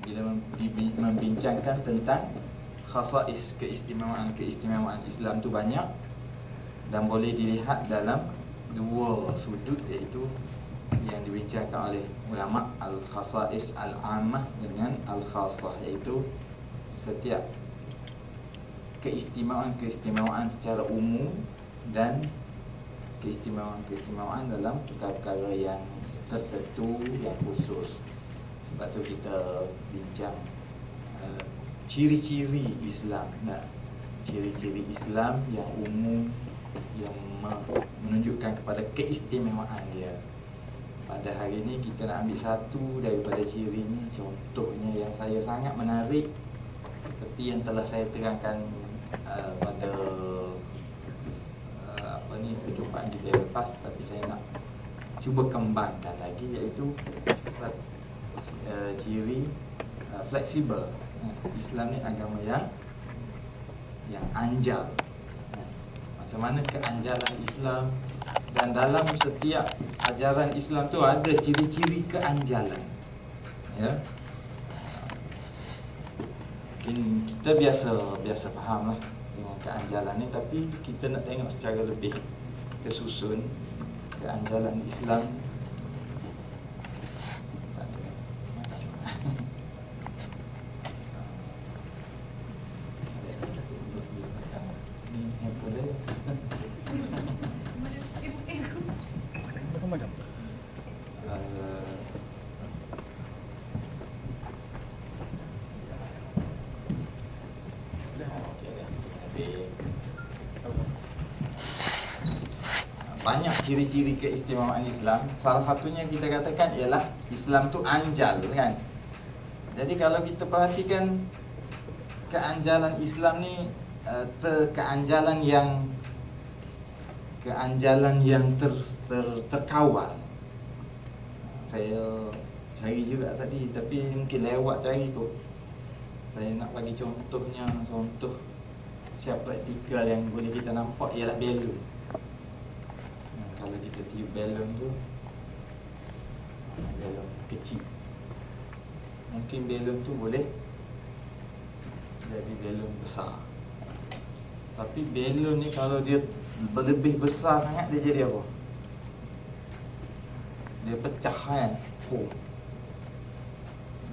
bila membincangkan tentang khasais, keistimewaan Islam tu banyak dan boleh dilihat dalam dua sudut, iaitu yang dibincangkan oleh ulama, al-khasais al-ammah dengan al-khassah, iaitu setiap keistimewaan secara umum dan keistimewaan dalam perkara-perkara yang tertentu, yang khusus. Sebab tu kita bincang ciri-ciri Islam, ciri-ciri Islam yang umum, yang menunjukkan kepada keistimewaan dia. Pada hari ini kita nak ambil satu daripada ciri ni. Contohnya yang saya sangat menarik, seperti yang telah saya terangkan pada perjumpaan kita yang lepas, tapi saya nak cuba kembangkan lagi, iaitu ciri fleksibel. Islam ni agama yang anjal. Macam mana keanjalan Islam, dan dalam setiap ajaran Islam tu ada ciri-ciri keanjalan. Ya. Mungkin kita biasa faham lah dengan keanjalan ni, tapi kita nak tengok secara lebih kesusun keanjalan Islam. Banyak ciri-ciri keistimewaan Islam. Salah satunya kita katakan ialah Islam tu anjal, kan? Jadi kalau kita perhatikan keanjalan Islam ni, keanjalan yang terkawal. Saya cari juga tadi, tapi mungkin lewat cari kot. Saya nak bagi contohnya, contoh secara praktikal yang boleh kita nampak ialah belon. Kalau kita tiup belon tu, belon kecil, mungkin belon tu boleh jadi belon besar. Tapi belon ni kalau dia berlebih besar sangat, dia jadi apa? Dia pecah, kan?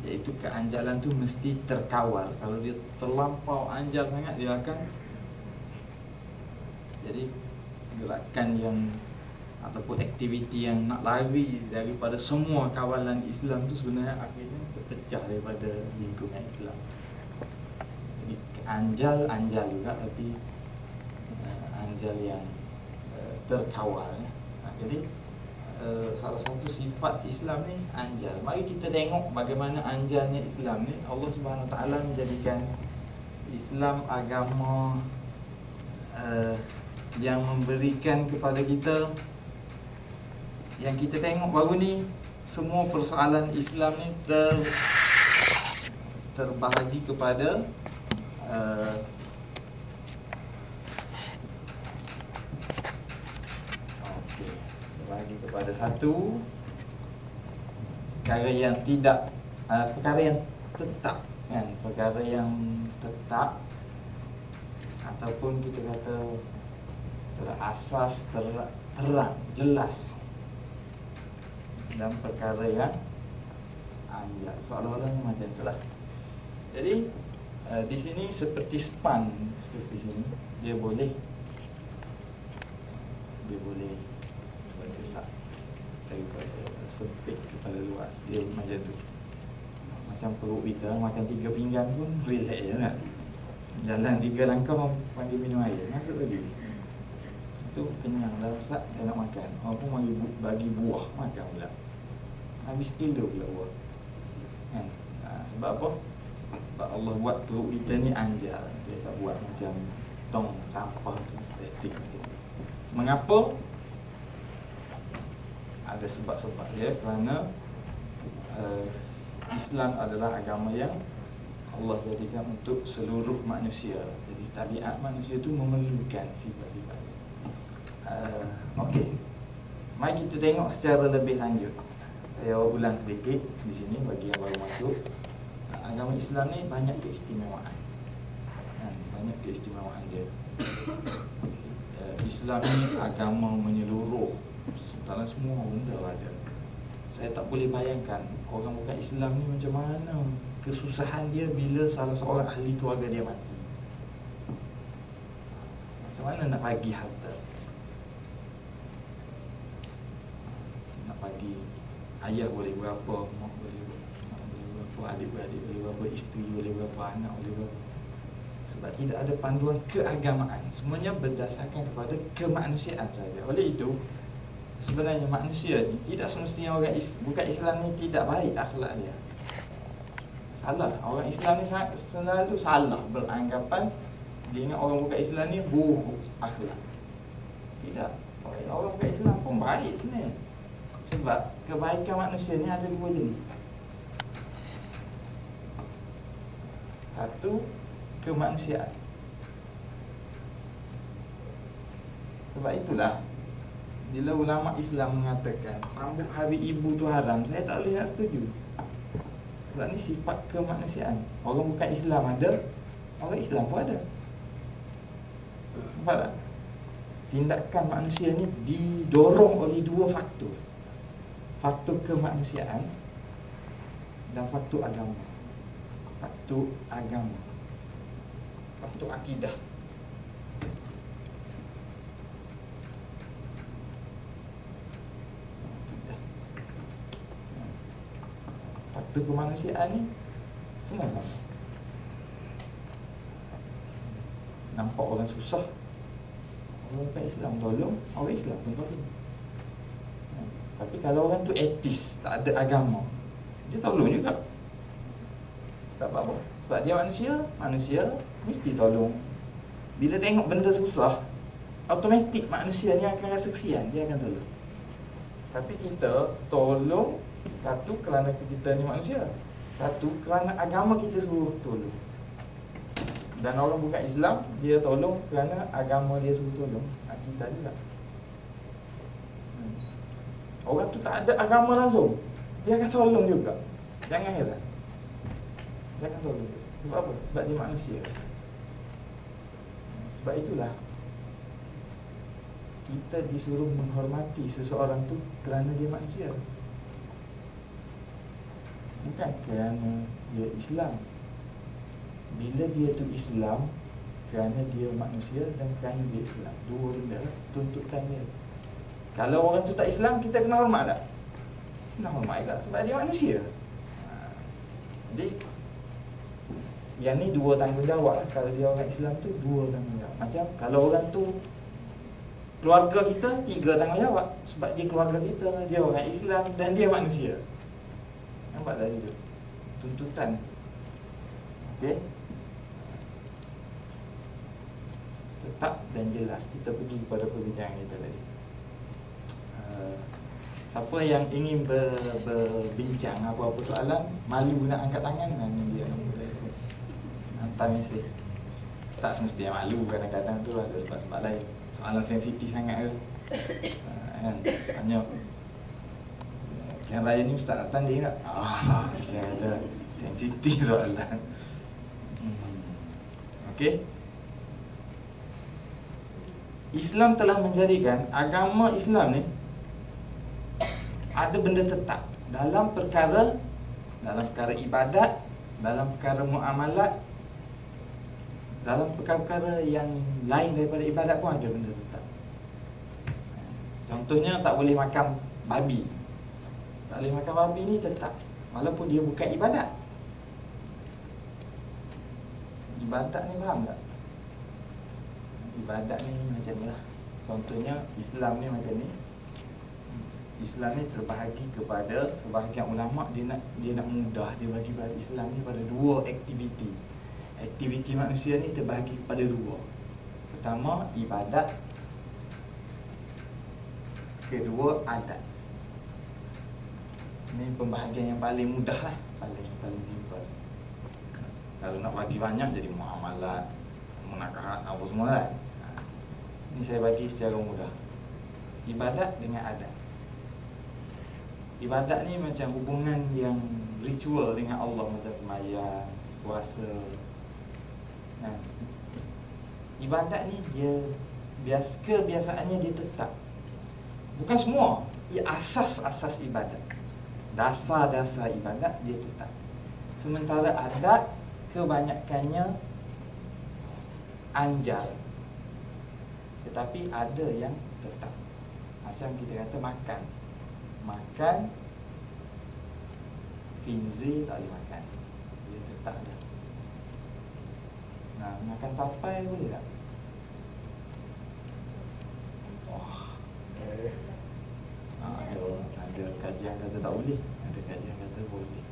Iaitu keanjalan tu mesti terkawal. Kalau dia terlampau anjal sangat, dia akan jadi gerakan yang ataupun aktiviti yang nak lari daripada semua kawalan Islam tu sebenarnya akhirnya terpecah daripada lingkungan Islam. Jadi anjal juga, tapi anjal yang terkawal. Jadi salah satu sifat Islam ni anjal. Mari kita tengok bagaimana anjalnya Islam ni. Allah Subhanahu Wa Taala menjadikan Islam agama yang memberikan kepada kita, yang kita tengok baru ni, semua persoalan Islam ni terbahagi kepada terbahagi kepada satu perkara yang tidak, perkara yang tetap, kan? Perkara yang tetap, ataupun kita kata asas terang, jelas, dan perkara yang anjal. Seolah-olahnya macam itulah. Jadi di sini seperti span, seperti sini dia boleh bergerak daripada sempit kepada luas. Dia macam tu. Macam perut kita makan 3 pinggan pun relax je, kan? Jalan 3 langkah panggil minum air, masuk lagi. Itu kenyang dah, Ustaz, saya nak makan. Orang pun bagi buah, makan pula. Habis kilo pula buah, kan? Sebab apa? Sebab Allah buat perut kita ni anjal. Dia tak buat macam tong sampah tu, statik tu. Mengapa? Ada sebab-sebab dia. Kerana Islam adalah agama yang Allah jadikan untuk seluruh manusia. Jadi tabiat manusia tu memerlukan sifat-sifat. Okey. Mari kita tengok secara lebih lanjut. Saya ulang sedikit di sini bagi yang baru masuk. agama Islam ni banyak keistimewaan. Banyak keistimewaan dia. Islam ni agama menyeluruh, dalam semua benda ada. Saya tak boleh bayangkan orang bukan Islam ni macam mana kesusahan dia bila salah seorang ahli keluarga dia mati. Macam mana nak bagi harta, nak bagi ayah boleh berapa, mak boleh berapa, adik-beradik boleh berapa, isteri boleh berapa, anak boleh berapa. Sebab tidak ada panduan keagamaan. Semuanya berdasarkan kepada kemanusiaan saja. Oleh itu, sebenarnya manusia ni tidak semestinya orang bukan Islam ni tidak baik akhlak dia. Salah. Orang Islam ni selalu salah beranggapan dia ingat orang bukan Islam ni buruk akhlak. Tidak. Orang bukan Islam pun baik sebenarnya. Sebab kebaikan manusia ni ada dua jenis. Satu, kemanusiaan. Sebab itulah bila ulama Islam mengatakan sambut hari ibu tu haram, saya tak boleh nak setuju. Sebab ni sifat kemanusiaan. Orang bukan Islam ada, orang Islam pun ada. Nampak tak? Tindakan manusia ni didorong oleh dua faktor. Faktor kemanusiaan dan faktor agama. Faktor agama, faktor akidah. Faktor kemanusiaan ni semua sama. Nampak orang susah, orang bukan Islam tolong, orang Islam pun tolong. Tapi kalau orang tu etis, tak ada agama, dia tolong juga. Tak apa-apa. Sebab dia manusia mesti tolong. Bila tengok benda susah, automatik manusia ni akan rasa kesian, dia akan tolong. Tapi kita tolong, satu kerana kita ni manusia, satu kerana agama kita suruh tolong. Dan orang bukan Islam, dia tolong kerana agama dia suruh tolong. Kita juga. Orang tu tak ada agama langsung, dia akan tolong juga. Jangan heran, jangan tolong. Sebab apa? Sebab dia manusia. Sebab itulah kita disuruh menghormati seseorang tu kerana dia manusia, bukan kerana dia Islam. Bila dia tu Islam, kerana dia manusia dan kerana dia Islam. Dua benda tuntutan dia. Kalau orang tu tak Islam, kita kena hormat tak? Kena hormat tak? Sebab dia manusia. Jadi yang ni dua tanggungjawab lah. Kalau dia orang Islam tu dua tanggungjawab. Macam kalau orang tu keluarga kita, tiga tanggungjawab. Sebab dia keluarga kita, dia orang Islam dan dia manusia. Nampak tak itu? Tuntutan. Okey? Tetap dan jelas. Kita pergi kepada perbincangan kita tadi. Siapa yang ingin berbincang apa-apa soalan, malu nak angkat tangan, ni dia nombor telefon. Hantar mesej. Tak semestinya malu, kadang-kadang tu ada sebab-sebab lain. Soalan sensitif sangat ke? Kan? Tanya, Pilihan Raya ni Ustaz nak tanding tak? Saya kata sensitif soalan. Okey. Islam telah menjadikan agama Islam ni ada benda tetap dalam perkara ibadat, dalam perkara muamalat, dalam perkara-perkara yang lain daripada ibadat pun ada benda tetap. Contohnya tak boleh makan babi. Tak boleh makan babi ni tetap, walaupun dia bukan ibadat. Ibadat ni faham tak? Ibadat ni macam ni lah. Contohnya Islam ni macam ni. Islam ni terbahagi kepada sebahagian ulama' dia nak mudah, dia bagi Islam ni pada dua aktiviti. Aktiviti manusia ni terbahagi kepada dua. Pertama, ibadat. Kedua, adat. Ini pembahagian yang paling mudah lah, paling simple. Kalau nak bagi banyak jadi muamalat, munakahat, apa semua kan. Ini saya bagi secara mudah. Ibadat dengan adat. Ibadat ni macam hubungan yang ritual dengan Allah macam sembahyang, puasa. Nah, ibadat ni dia kebiasaannya dia tetap. Bukan semua, ia asas-asas ibadat. Dasar-dasar ibadat dia tetap. Sementara adat kebanyakannya anjal. Tetapi ada yang tetap. Macam kita kata makan. Makan khinzir tak boleh makan. Dia tetap dah. Nah, makan tapai boleh tak? Ada kajian kata tak boleh, ada kajian kata boleh.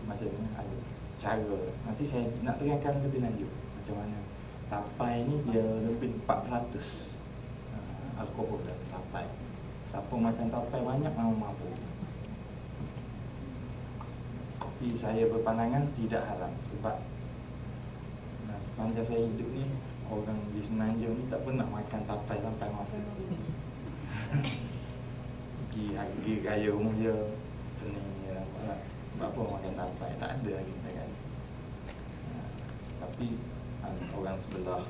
Macam ni ada cara. Nanti saya nak terangkan lebih lanjut macam mana. Tapai ni dia lebih 400 alkohol dalam tapai. Siapa makan tapai banyak memang mabuk. Tapi saya berpandangan tidak haram. Sebab sepanjang saya hidup ni, orang di Semenanjung ni tak pernah makan tapai sampai mabuk. Pergi raya rumah je pening je, buat apa makan tapai, tak ada lagi kan. Tapi orang sebelah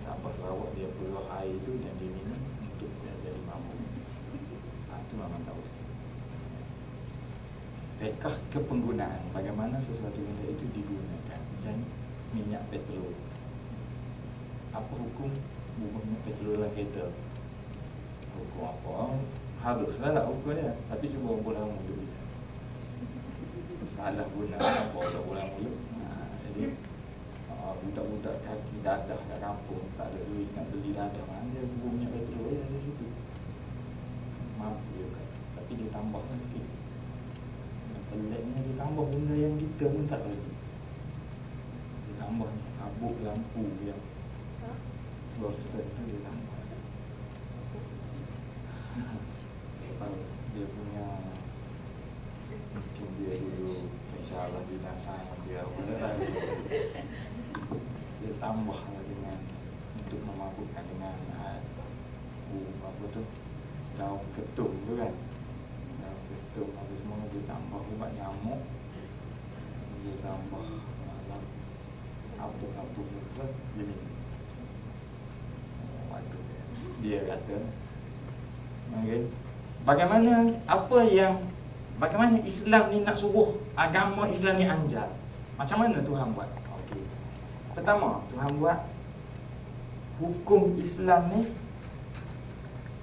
Sabah Sarawak dia perah air tu dan dia minum untuk dia jadi mabuk. Itu memang tahu. Rekah kepenggunaan, bagaimana sesuatu benda itu digunakan. Misalnya minyak petrol. Apa hukum bubuh minyak petrol dalam kereta? Hukum apa? Haruslah nak hukum dia. Tapi cuba bola mula. Salah guna bola mula. Jadi budak-budak kaki dadah kat kampung tak ada duit nak beli dadah, mana dia bubuh minyak petrol dari situ. Mampu juga. Tapi dia tambahkan sikit. Peliknya dia tambah benda yang kita pun tak lagi. Dia tambah ni abuk lampu yang Borset tu dia tambah. Dia punya mungkin dia dulu insyaAllah binasa dia dia tambah dengan untuk memabukkan dengan apa tu, daun ketum tu kan, daun ketum apa semua dia tambah ubat nyamuk, dia tambah apa-apa dia minum. Dia kata okay. Bagaimana Islam ni nak suruh agama Islam ni anjal? Macam mana Tuhan buat? Okey. Pertama, Tuhan buat hukum Islam ni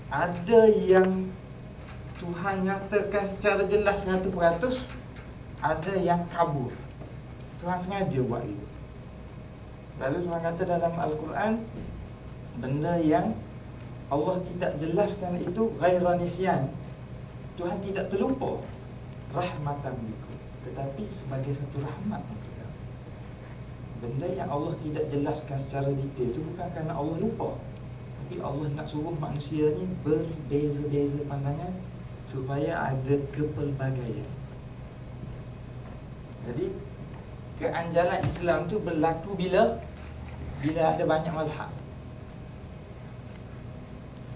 ada yang Tuhan nyatakan secara jelas 100%, ada yang kabur. Tuhan sengaja buat itu. Lalu Tuhan kata dalam Al-Quran, benda yang Allah tidak jelaskan itu ghaira nisyan. Tuhan tidak terlupa. Rahmatan bikum. Tetapi sebagai satu rahmat untuk kamu. Benda yang Allah tidak jelaskan secara detail itu bukan kerana Allah lupa. Tapi Allah nak suruh manusia ni berbeza-beza pandangan supaya ada kepelbagaian. Jadi keanjalan Islam tu berlaku bila ada banyak mazhab.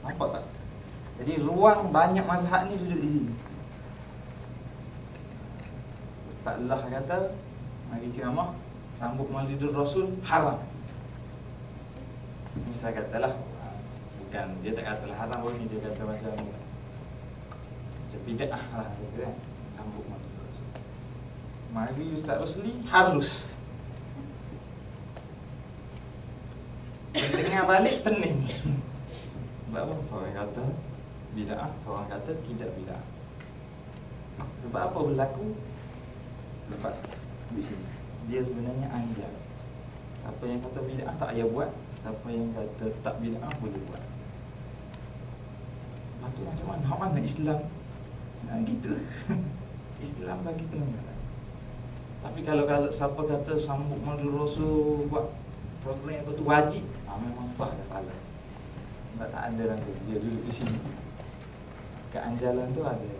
Nampak tak? Jadi ruang banyak mazhab ni duduk di sini. Ustaz Allah kata mari ceramah sambut Maulidur Rasul haram. Misal katalah, bukan dia tak katalah haram pun, dia kata macam bid'ah lah gitu kan, sambut Maulidur Rasul. Mari Ustaz Rosli harus. Dengar balik pening. Sebab apa? Seorang kata bid'ah, seorang kata tidak bid'ah. Sebab apa berlaku? Sebab di sini dia sebenarnya anjal. Siapa yang kata bid'ah tak payah buat, siapa yang kata tak bid'ah boleh buat. Lepas tu macam mana Islam? Nah gitu. Islam bagi penenggalan. Tapi kalau siapa kata sambut Maulidur Rasul buat program apa tu wajib, memang faham dah salah. Sebab tak ada langsung, dia duduk di sini. Keanjalan tu ada.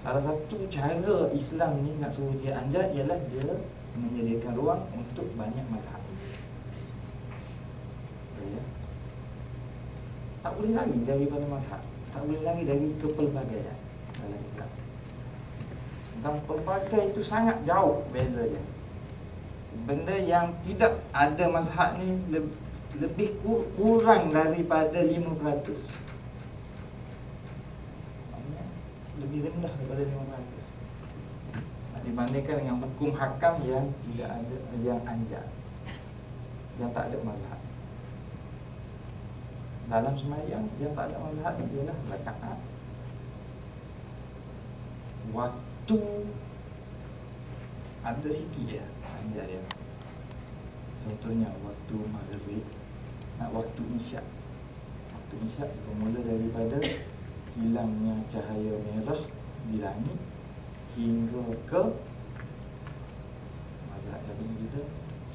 Salah satu cara Islam ni nak suruh dia anjal ialah dia menyediakan ruang untuk banyak mazhab. Ya? Tak boleh lari daripada mazhab, tak boleh lari dari kepelbagaian. dalam Islam. Tentang pelbagai itu sangat jauh beza dia. Benda yang tidak ada mazhab ni lebih kurang daripada 5%. Lebih rendah daripada 5%. Dibandingkan dengan hukum hakam yang tidak ada, yang anjal, yang tak ada mazhab. Dalam sembahyang yang tak ada mazhab ialah rakaat, waktu ada sikit je anjal dia. Contohnya waktu maghrib, waktu isyak. Waktu isyak bermula daripada hilangnya cahaya merah di langit hingga ke mazhab Syafi'i kita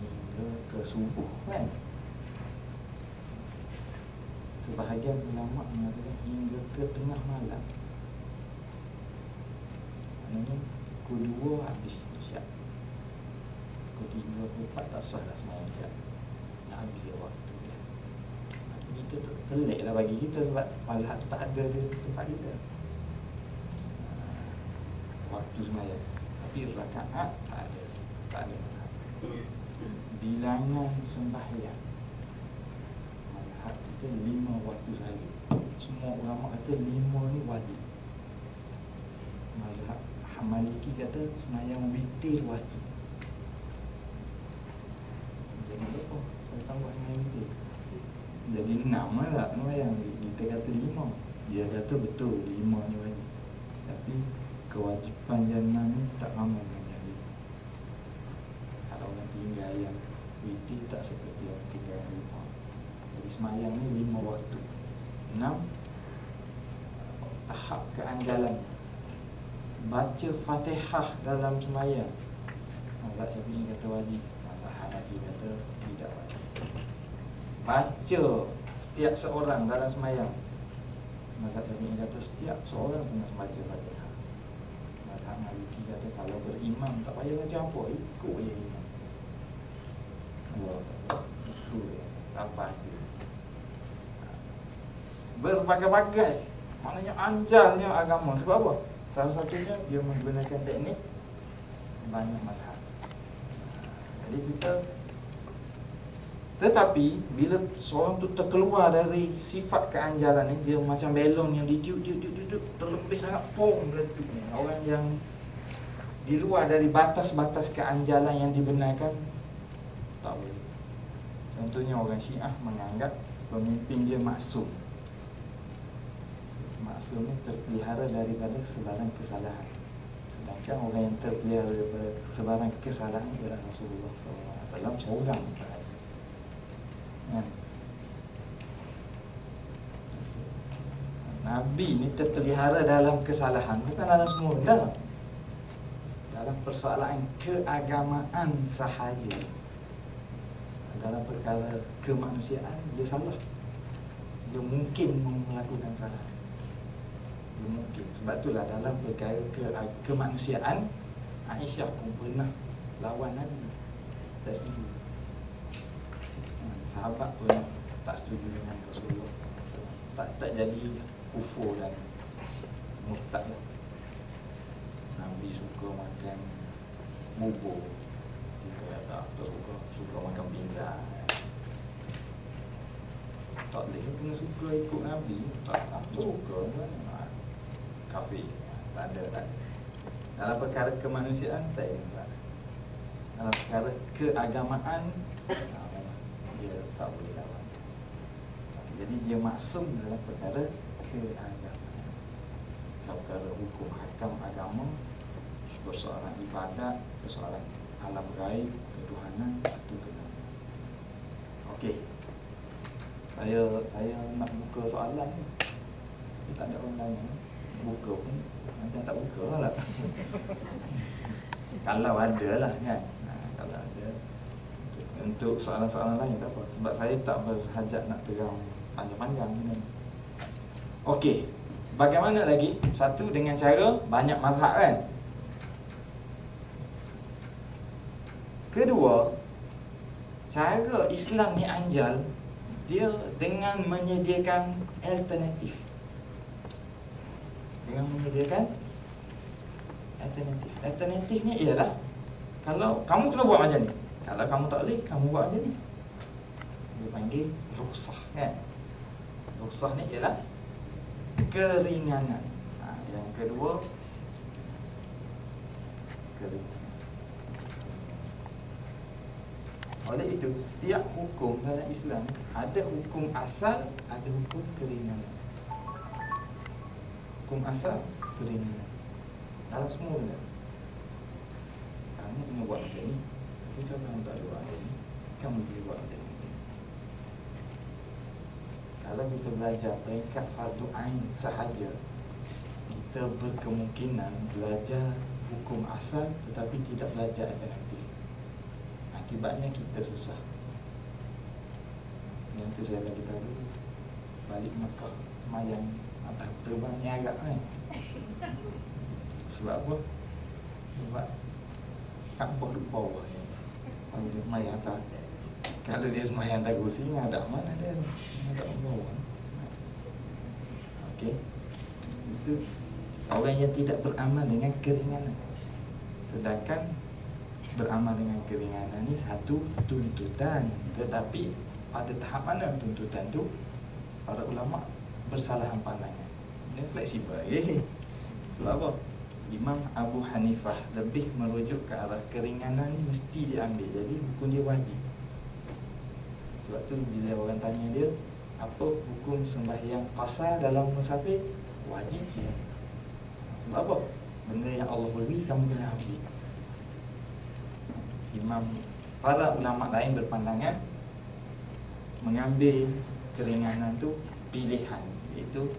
hingga ke subuh kan. Sebahagian ulama mengatakan hingga ke tengah malam. Maknanya pukul 2 habis isyak, pukul 3, pukul 4 tak sah dah sembahyang isyak. Dah habis dia waktu dia. Kita tu pelik lah bagi kita sebab mazhab tu tak ada di tempat kita. Waktu sembahyang, tapi rakaat tak ada, tak ada mazhab. Bilangan sembahyang mazhab kita 5 waktu sahaja. Semua ulama kata 5 ni wajib. Mazhab Maliki kata sembahyang witir wajib. Jadi apa? Kita tambah sembahyang witir jadi 6 lah sembahyang. Kita kata 5, dia kata betul 5 ni wajib, tapi kewajipan yang 6 ni tak ramai menjadi. Kalau orang tinggal yang witir tak seperti orang tinggal yang 5. Jadi sembahyang ni 5 waktu. 6 tahap keanjalan. Baca Fatihah dalam sembahyang, mazhab Syafi'i kata wajib, mazhab Hanafi kata tidak wajib. Baca setiap seorang dalam sembahyang, mazhab Syafi'i kata setiap seorang kena membaca Fatihah. Mazhab Maliki kata kalau berimam tak payah baca apa, ikut je imam. Ikut je apa dia. Berbagai-bagai, maknanya anjalnya agama. Sebab apa? Salah satunya dia menggunakan teknik banyak mazhab. Jadi kita, tetapi bila seorang tu terkeluar dari sifat keanjalan ni, dia macam belon yang ditiup terlebih sangat pong meletupnya. Orang yang di luar dari batas-batas keanjalan yang dibenarkan tak boleh. Contohnya orang Syiah menganggap pemimpin dia maksum. Maksum ni terpelihara daripada sebarang kesalahan. Sedangkan orang yang terpelihara daripada sebarang kesalahan ialah Rasulullah SAW seorang sahaja. Nabi ni terpelihara dalam kesalahan, bukan dalam semua dah. Dalam persoalan keagamaan sahaja. Dalam perkara kemanusiaan dia salah. Dia mungkin melakukan salah. Mungkin. Sebab itulah dalam perkara kemanusiaan, Aisyah pun pernah lawan Nabi, tak setuju. Sahabat pun tak setuju dengan Rasulullah. Tak jadi kufur dan murtad lah. Nabi suka makan bubur, dia tak suka makan pizza. Tak boleh kena suka ikut Nabi. Tak suka kan, kafir. Tak ada. Dalam perkara kemanusiaan tak ada. Dalam perkara keagamaan dia tak boleh lawan. Jadi dia maksum dalam perkara keagamaan. Dalam perkara hukum hakam agama, persoalan ibadat, persoalan alam gaib, ketuhanan, itu kena. Okey. Saya nak buka soalan ni. Tak ada orang tanya. Buka pun macam tak buka lah. Kalau ada lah kan. Kalau ada untuk soalan-soalan lain tak apa. Sebab saya tak berhajat nak terang panjang-panjang kan. Okey. Bagaimana lagi? Satu, dengan cara banyak mazhab kan. Kedua, cara Islam ni anjal dia dengan menyediakan alternatif. Dengan menyediakan alternatif. Alternatifnya ialah kalau kamu kena buat macam ni, kalau kamu tak boleh, kamu buat macam ni. Dia panggil rukhsah, kan? Rukhsah ni ialah keringanan. Yang kedua, keringanan. Oleh itu, setiap hukum dalam Islam ada hukum asal, ada hukum keringanan. Hukum asal, keringanan. Dalam semua benda. Kamu kena buat macam ni, tapi kalau kamu tak ada buat macam ni, kamu boleh buat macam ni. Kalau kita belajar peringkat fardu ain sahaja, kita berkemungkinan belajar hukum asal tetapi tidak belajar alternatif. Akibatnya kita susah. Yang tu saya bagi tahu, balik Mekah semayang atas terbang ni agak kan. Sebab apa? Sebab Kaabah duduk bawah ni. Kalau dia semayang atas, kalau dia semayang atas kursi, ngadap mana dia? Ngadap bawah. Okey. Itu orang yang tidak beramal dengan keringanan. Sedangkan beramal dengan keringanan ni satu tuntutan. Tetapi pada tahap mana tuntutan tu, para ulama bersalahan pandangan. Dia fleksibel lagi. Sebab apa? Imam Abu Hanifah lebih merujuk ke arah keringanan ni mesti diambil. Jadi hukum dia wajib. Sebab tu bila orang tanya dia, apa hukum sembahyang qasar dalam musafir? Wajib dia. Sebab apa? Benda yang Allah beri kamu kena ambil. Para ulama lain berpandangan mengambil keringanan tu pilihan, iaitu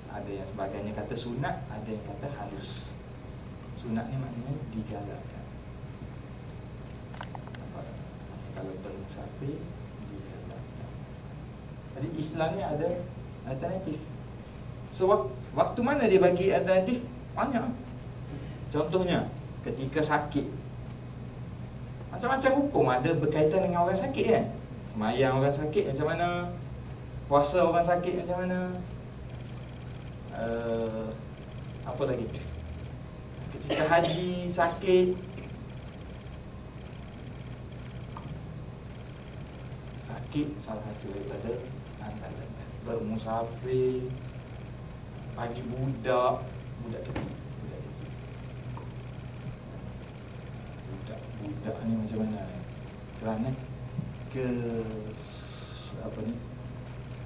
ada yang sebagainya kata sunat, ada yang kata harus. Sunat ni maknanya digalakkan. Kalau bermusafir digalakkan. Jadi Islam ni ada alternatif. So waktu mana dia bagi alternatif? Banyak. Contohnya ketika sakit. Macam-macam hukum ada berkaitan dengan orang sakit, kan? Semayang orang sakit macam mana? Puasa orang sakit macam mana? Apa lagi? Ketika haji sakit, salah satu daripada andalan. Bermusafir, bagi budak kecil. Budak ni macam mana? Kerana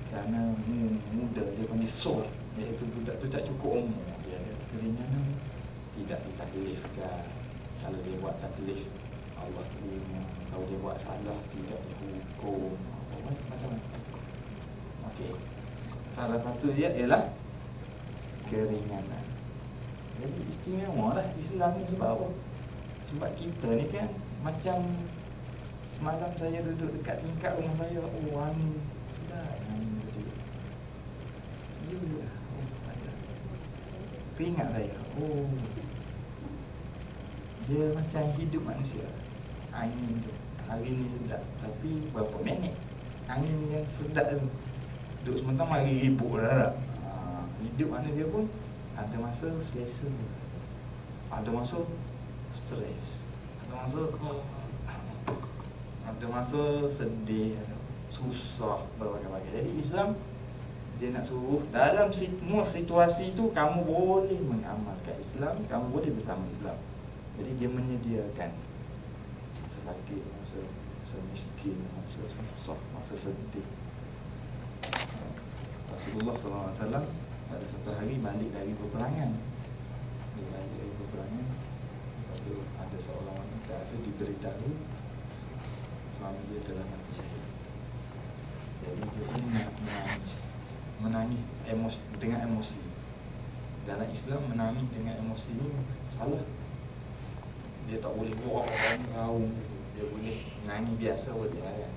kerana muda, dia panggil sur, iaitu budak tu tak cukup umur, dia ada keringanan, tidak ditaklifkan. Kalau dia buat taklif, Allah terima. Kalau dia buat salah, tidak dihukum. Macam mana? Okey. Salah satu dia ialah keringanan. Jadi istimewa lah Islam ni. Sebab apa? Sebab kita ni kan macam semalam saya duduk dekat tingkat rumah saya. Oh, angin sedap, angin betul. Sejuk lah. Oh, ada. Teringat saya. Oh, dia macam hidup manusia. Angin tu hari ni sedap, tapi berapa minit angin yang sedap tu duduk sebentar mari ribut dah. Hidup manusia pun ada masa selesa, ada masa stres, ada masa sedih, susah, berbagai-bagai. Jadi Islam dia nak suruh dalam semua situasi tu kamu boleh mengamalkan Islam, kamu boleh bersama Islam. Jadi dia menyediakan masa sakit, masa miskin, masa susah, masa sedih. Rasulullah SAW pada satu hari balik dari peperangan. Dia balik dari peperangan, lalu ada seorang wanita itu diberitahu suami dia telah mati syahid. Jadi dia pun menangis dengan emosi. Dalam Islam menangis dengan emosi ni salah. Dia tak boleh buat orang raung, dia boleh nangis biasa boleh kan.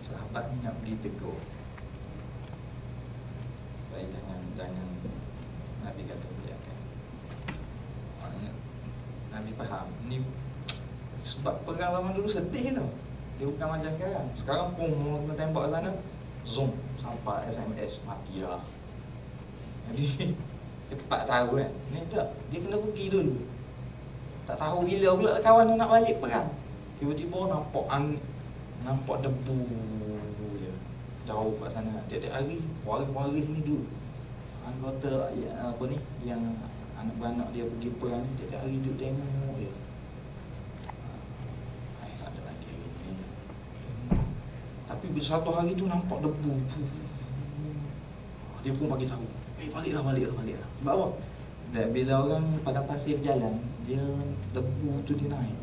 Sahabat ni nak ditegur supaya jangan Nabi kata biarkan. Nabi faham ni sebab pengalaman dulu sedih tau. Dia bukan macam sekarang. Sekarang pun mau tembak sana, zoom sampai SMS mati lah. Jadi cepat tahu kan. Ni tak, dia kena pergi dulu. Tak tahu bila pula kawan tu nak balik perang. Tiba-tiba nampak debu je. Jauh kat sana. Tiap-tiap hari waris-waris ni dulu. Anggota apa ni yang anak beranak dia pergi perang ni tiap-tiap hari duduk tengok dia. Tak ada lagi ni. Tapi bila satu hari tu nampak debu. Dia pun bagi tahu. Baliklah. Sebab apa? Dan bila orang pada pasir berjalan, dia debu tu dia naik.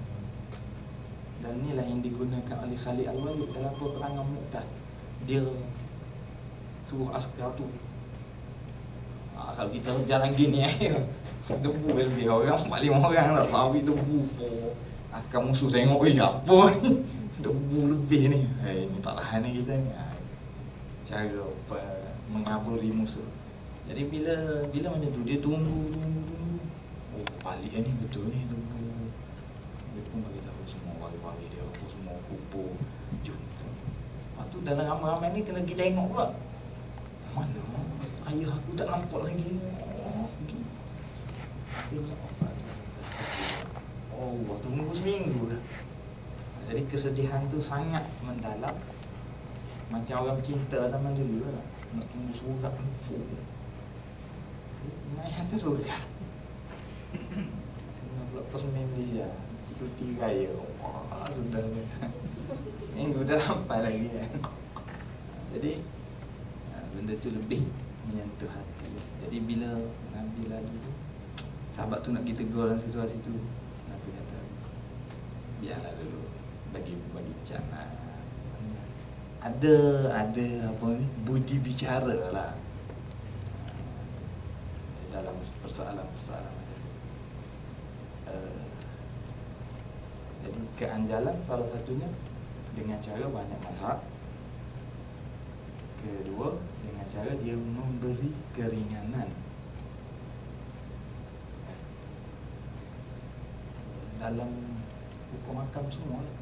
Dan inilah yang digunakan oleh Khalid Al-Walid dalam peperangan Mu'tah. Dia suruh askar tu, kalau kita jalan gini debu lebih orang 4-5 orang tak tahu debu. Akan musuh tengok, apa ni? Debu lebih ni. Ni tak tahan ni kita ni. Cara mengaburi musuh. Jadi bila macam tu dia tunggu. Oh, balik ni betul ni debu. Dia pun bagi tahu semua wali-wali dia, semua kumpul. Jom. Lepas tu dalam ramai-ramai ni kena pergi tengok pula. Mana ayah aku tak nampak lagi. Oh, tunggu seminggu lah. Jadi kesedihan tu sangat mendalam. Macam orang cinta zaman dulu lah. Nak tunggu surat empuk. Main tu surat. Kena pula pesmi Malaysia. Cuti raya. Wah, sudah. Minggu dah sampai lagi kan. Jadi benda tu lebih menyentuh hati. Jadi bila Nabi lalu tu, sahabat tu nak kita tegur dalam situasi tu, Nabi kata, biarlah dulu, bagi cara. Ada apa ni, budi bicara lah dalam persoalan-persoalan. Jadi keanjalan salah satunya dengan cara banyak mazhab. Kedua, dengan cara dia memberi keringanan dalam hukum makam semua lah.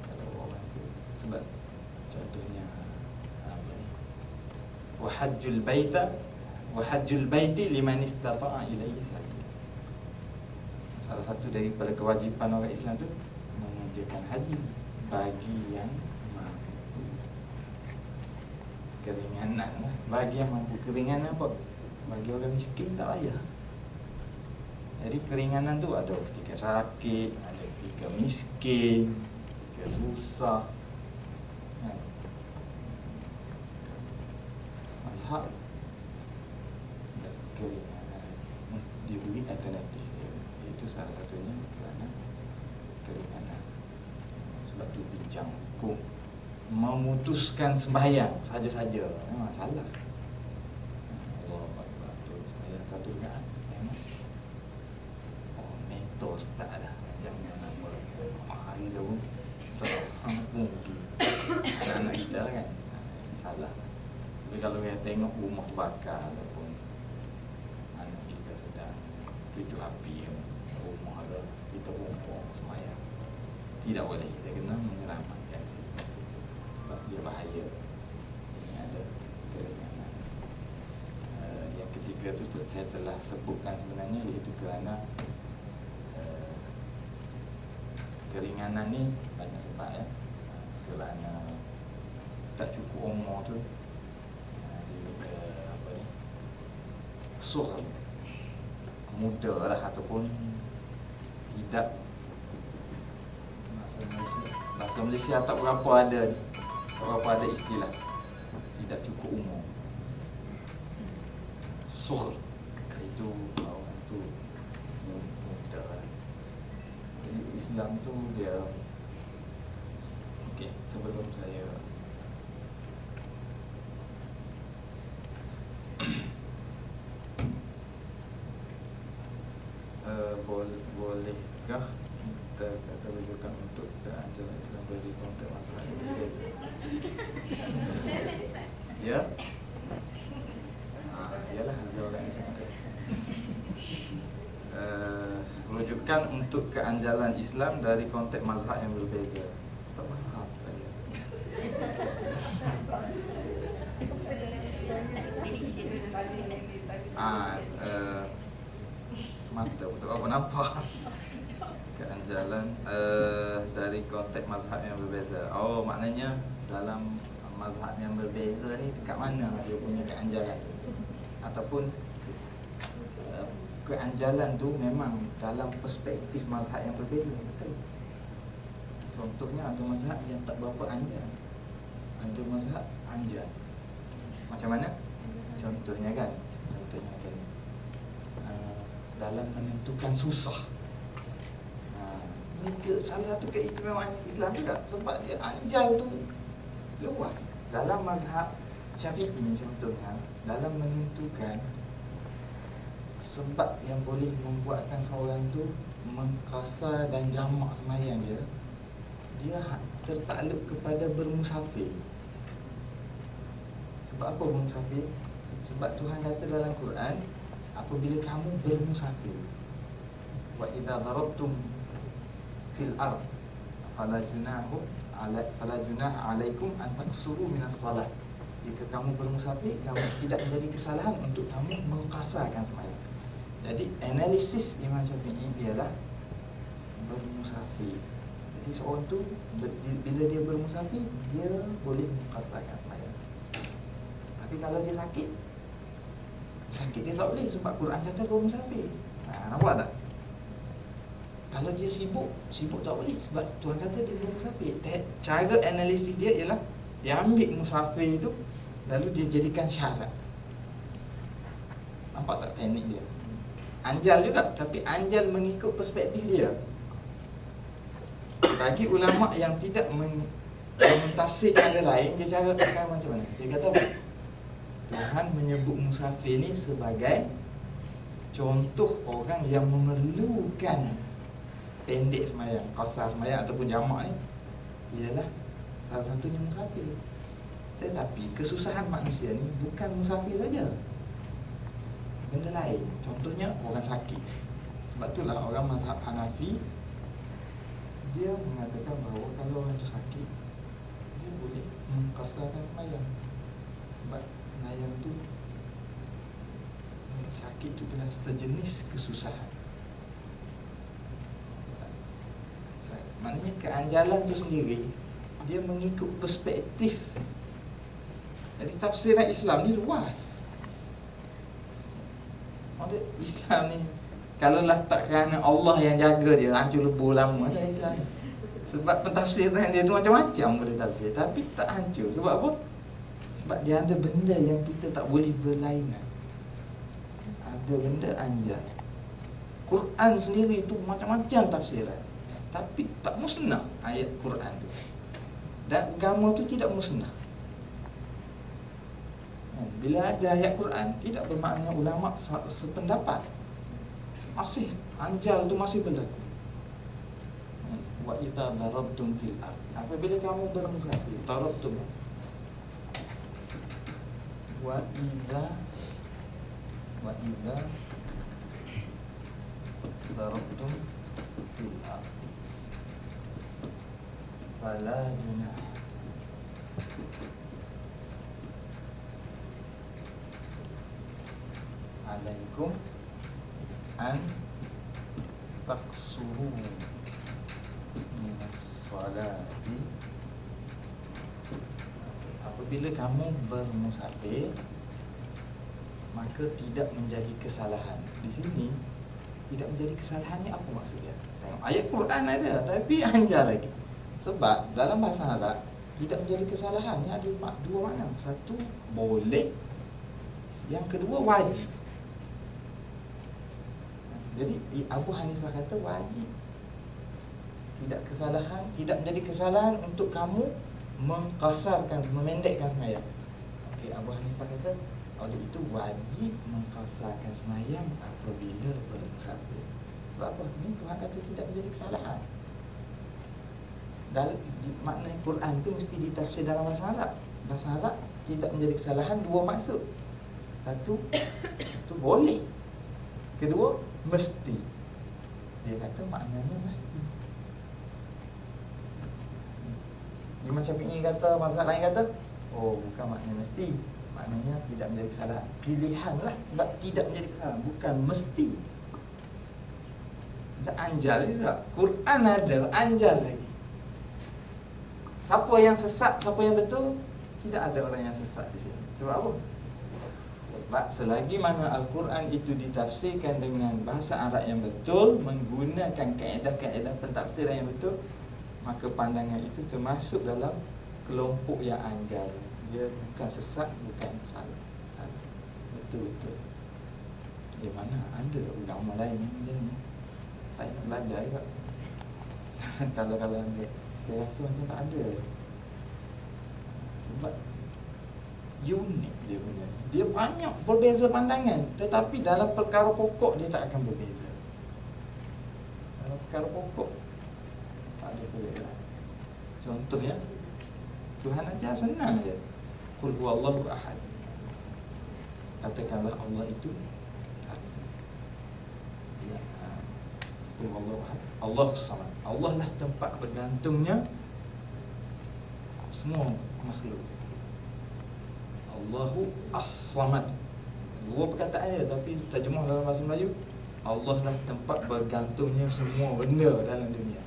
Kalau orang tu, sebab contohnya apa ni, wahajjul baiti liman istata'a ilaihi sabila. Salah satu daripada kewajipan orang Islam tu mengerjakan haji bagi yang keringanan lah. Bagi yang mampu. Keringanan apa? Bagi orang miskin tak payah. Jadi keringanan tu ada ketika sakit, ada ketika miskin, ketika susah. Mazhab keringanan diberi alternatif. Itu salah satunya kerana keringanan. Sebab tu bincang hukum memutuskan sembahyang saja-saja memang salah. Sembahyang satu rakaat mentos tak ada macam nama hari tu salah mungkin anak-anak kita kan salah. Tapi kalau kita tengok rumah terbakar ataupun anak kita sedang tujuh api rumah ada, kita buang sembahyang, tidak boleh. Kita kena menyelamatkan sebab dia bahaya. Ini ada keringanan. Yang ketiga tu saya telah sebutkan sebenarnya, iaitu kerana keringanan ni banyak sebab ya. Kerana tak cukup umur tu apa ni, suh muda lah ataupun tidak, bahasa Malaysia tak berapa ada istilah tidak cukup umur. Suh itu orang tu muda. Jadi Islam tu dia okey, sebelum saya bolehkah kita kata rujukan untuk ajaran Islam bagi konteks masalah ini? Ya? Yalah, ada orang yang sangat rujukan untuk keanjalan Islam dari konteks mazhab yang berbeza. Tak faham saya. Mata betul apa nampak. Keanjalan dari konteks mazhab yang berbeza. Oh, maknanya dalam mazhab yang berbeza ni dekat mana dia punya keanjalan, ataupun keanjalan tu memang dalam perspektif mazhab yang berbeza. Betul. Contohnya ada mazhab yang tak berapa anjal, ada mazhab anjal. Macam mana? Contohnya kan, contohnya macam ni, dalam menentukan susah. Ini salah satu keistimewaan Islam juga, sebab dia anjal tu luas. Dalam mazhab Syafi'i contohnya, dalam menentukan sebab yang boleh membuatkan seorang tu mengqasar dan jamak sembahyang dia, dia tertakluk kepada bermusafir. Sebab apa bermusafir? Sebab Tuhan kata dalam Quran, apabila kamu bermusafir, wa idza darabtum fil ard fala junaha alaikum an taqsuru minas salah. Jika kamu bermusafir, kamu tidak menjadi kesalahan untuk kamu mengqasarkan sembahyang. Jadi analisis Imam Syafi'i ialah bermusafir. Jadi seorang tu bila dia bermusafir, dia boleh mengqasarkan sembahyang. Tapi kalau dia sakit dia tak boleh, sebab Quran kata bermusafir. Nampak tak? Kalau dia sibuk tak boleh, sebab Tuhan kata dia bermusafir. Cara analisis dia ialah dia ambil musafir itu, lalu dia jadikan syarat. Nampak tak teknik dia? Anjal juga, tapi anjal mengikut perspektif dia. Bagi ulama yang tidak mentafsir cara lain, dia cara macam mana? Dia kata Tuhan menyebut musafir ni sebagai contoh orang yang memerlukan pendek sembahyang, qasar sembahyang ataupun jamak ni, ialah salah satunya musafir. Tetapi kesusahan manusia ni bukan musafir saja, benda lain. Contohnya orang sakit. Sebab itulah orang mazhab Hanafi, dia mengatakan bahawa kalau orang tu sakit, dia boleh mengqasarkan sembahyang. Sebab sembahyang tu, sakit tu adalah sejenis kesusahan. Maknanya keanjalan tu sendiri, dia mengikut perspektif. Jadi tafsiran Islam ni luas. Islam ni kalaulah tak kerana Allah yang jaga dia, hancur lebur lama dah Islam ni. Sebab pentafsiran dia tu macam-macam boleh tafsir, tapi tak hancur. Sebab apa? Sebab dia ada benda yang kita tak boleh berlainan. Ada benda anjal. Quran sendiri tu macam-macam tafsiran, tapi tak musnah ayat Quran tu. Dan agama tu tidak musnah. Bila ada ayat Quran, tidak bermakna ulama sependapat. Masih anjal tu masih berlaku. Wa idza darabtum fil ard, apabila kamu bermusafir, darabtum. Wa idza darabtum fil ard fala junah alaikum an taqsuru minas salati. Apabila kamu bermusafir, maka tidak menjadi kesalahan. Di sini tidak menjadi kesalahan ni apa maksudnya? Ayat Quran ada, tapi anjal lagi. Sebab dalam bahasa Arab, tidak menjadi kesalahan ni ada dua makna. Satu, boleh. Yang kedua, wajib. Jadi Abu Hanifah kata wajib. Tidak kesalahan, tidak menjadi kesalahan untuk kamu mengqasarkan, memendekkan sembahyang. Okey, Abu Hanifah kata oleh itu wajib mengqasarkan sembahyang apabila bermusafir. Sebab apa? Ini Tuhan kata tidak menjadi kesalahan. Dalam makna Quran tu mesti ditafsir dalam bahasa Arab. Bahasa Arab tidak menjadi kesalahan dua maksud. Satu, itu boleh. Kedua, mesti. Dia kata maknanya mesti. Dia macam ini kata, mazhab lain kata, oh bukan maknanya mesti. maknanya tidak menjadi kesalahan. Pilihan lah, sebab tidak menjadi kesalahan, bukan mesti. Anjal juga. Quran ada, anjal lagi. Siapa yang sesat, siapa yang betul? Tidak ada orang yang sesat di sini. Sebab apa? Sebab selagi mana Al-Quran itu ditafsirkan dengan bahasa Arab yang betul, menggunakan kaedah-kaedah pentafsiran yang betul, maka pandangan itu termasuk dalam kelompok yang anjal. Dia bukan sesat, bukan salah. Betul-betul. Di mana ada ulama lain yang macam ni. Saya nak belajar juga. Kalau ada, saya rasa macam tak ada. Sebab unik dia punya. Dia banyak berbeza pandangan, tetapi dalam perkara pokok dia tak akan berbeza. Dalam perkara pokok tak ada perbezaan. Contohnya Tuhan aja senang je. Qul huwallahu ahad. Katakanlah Allah itu satu. Ya. Qul huwallahu ahad. Allahus samad. Allah lah tempat bergantungnya semua makhluk. Allahu as-samad. Dua perkataan dia, tapi terjemah dalam bahasa Melayu, Allah lah tempat bergantungnya semua benda dalam dunia.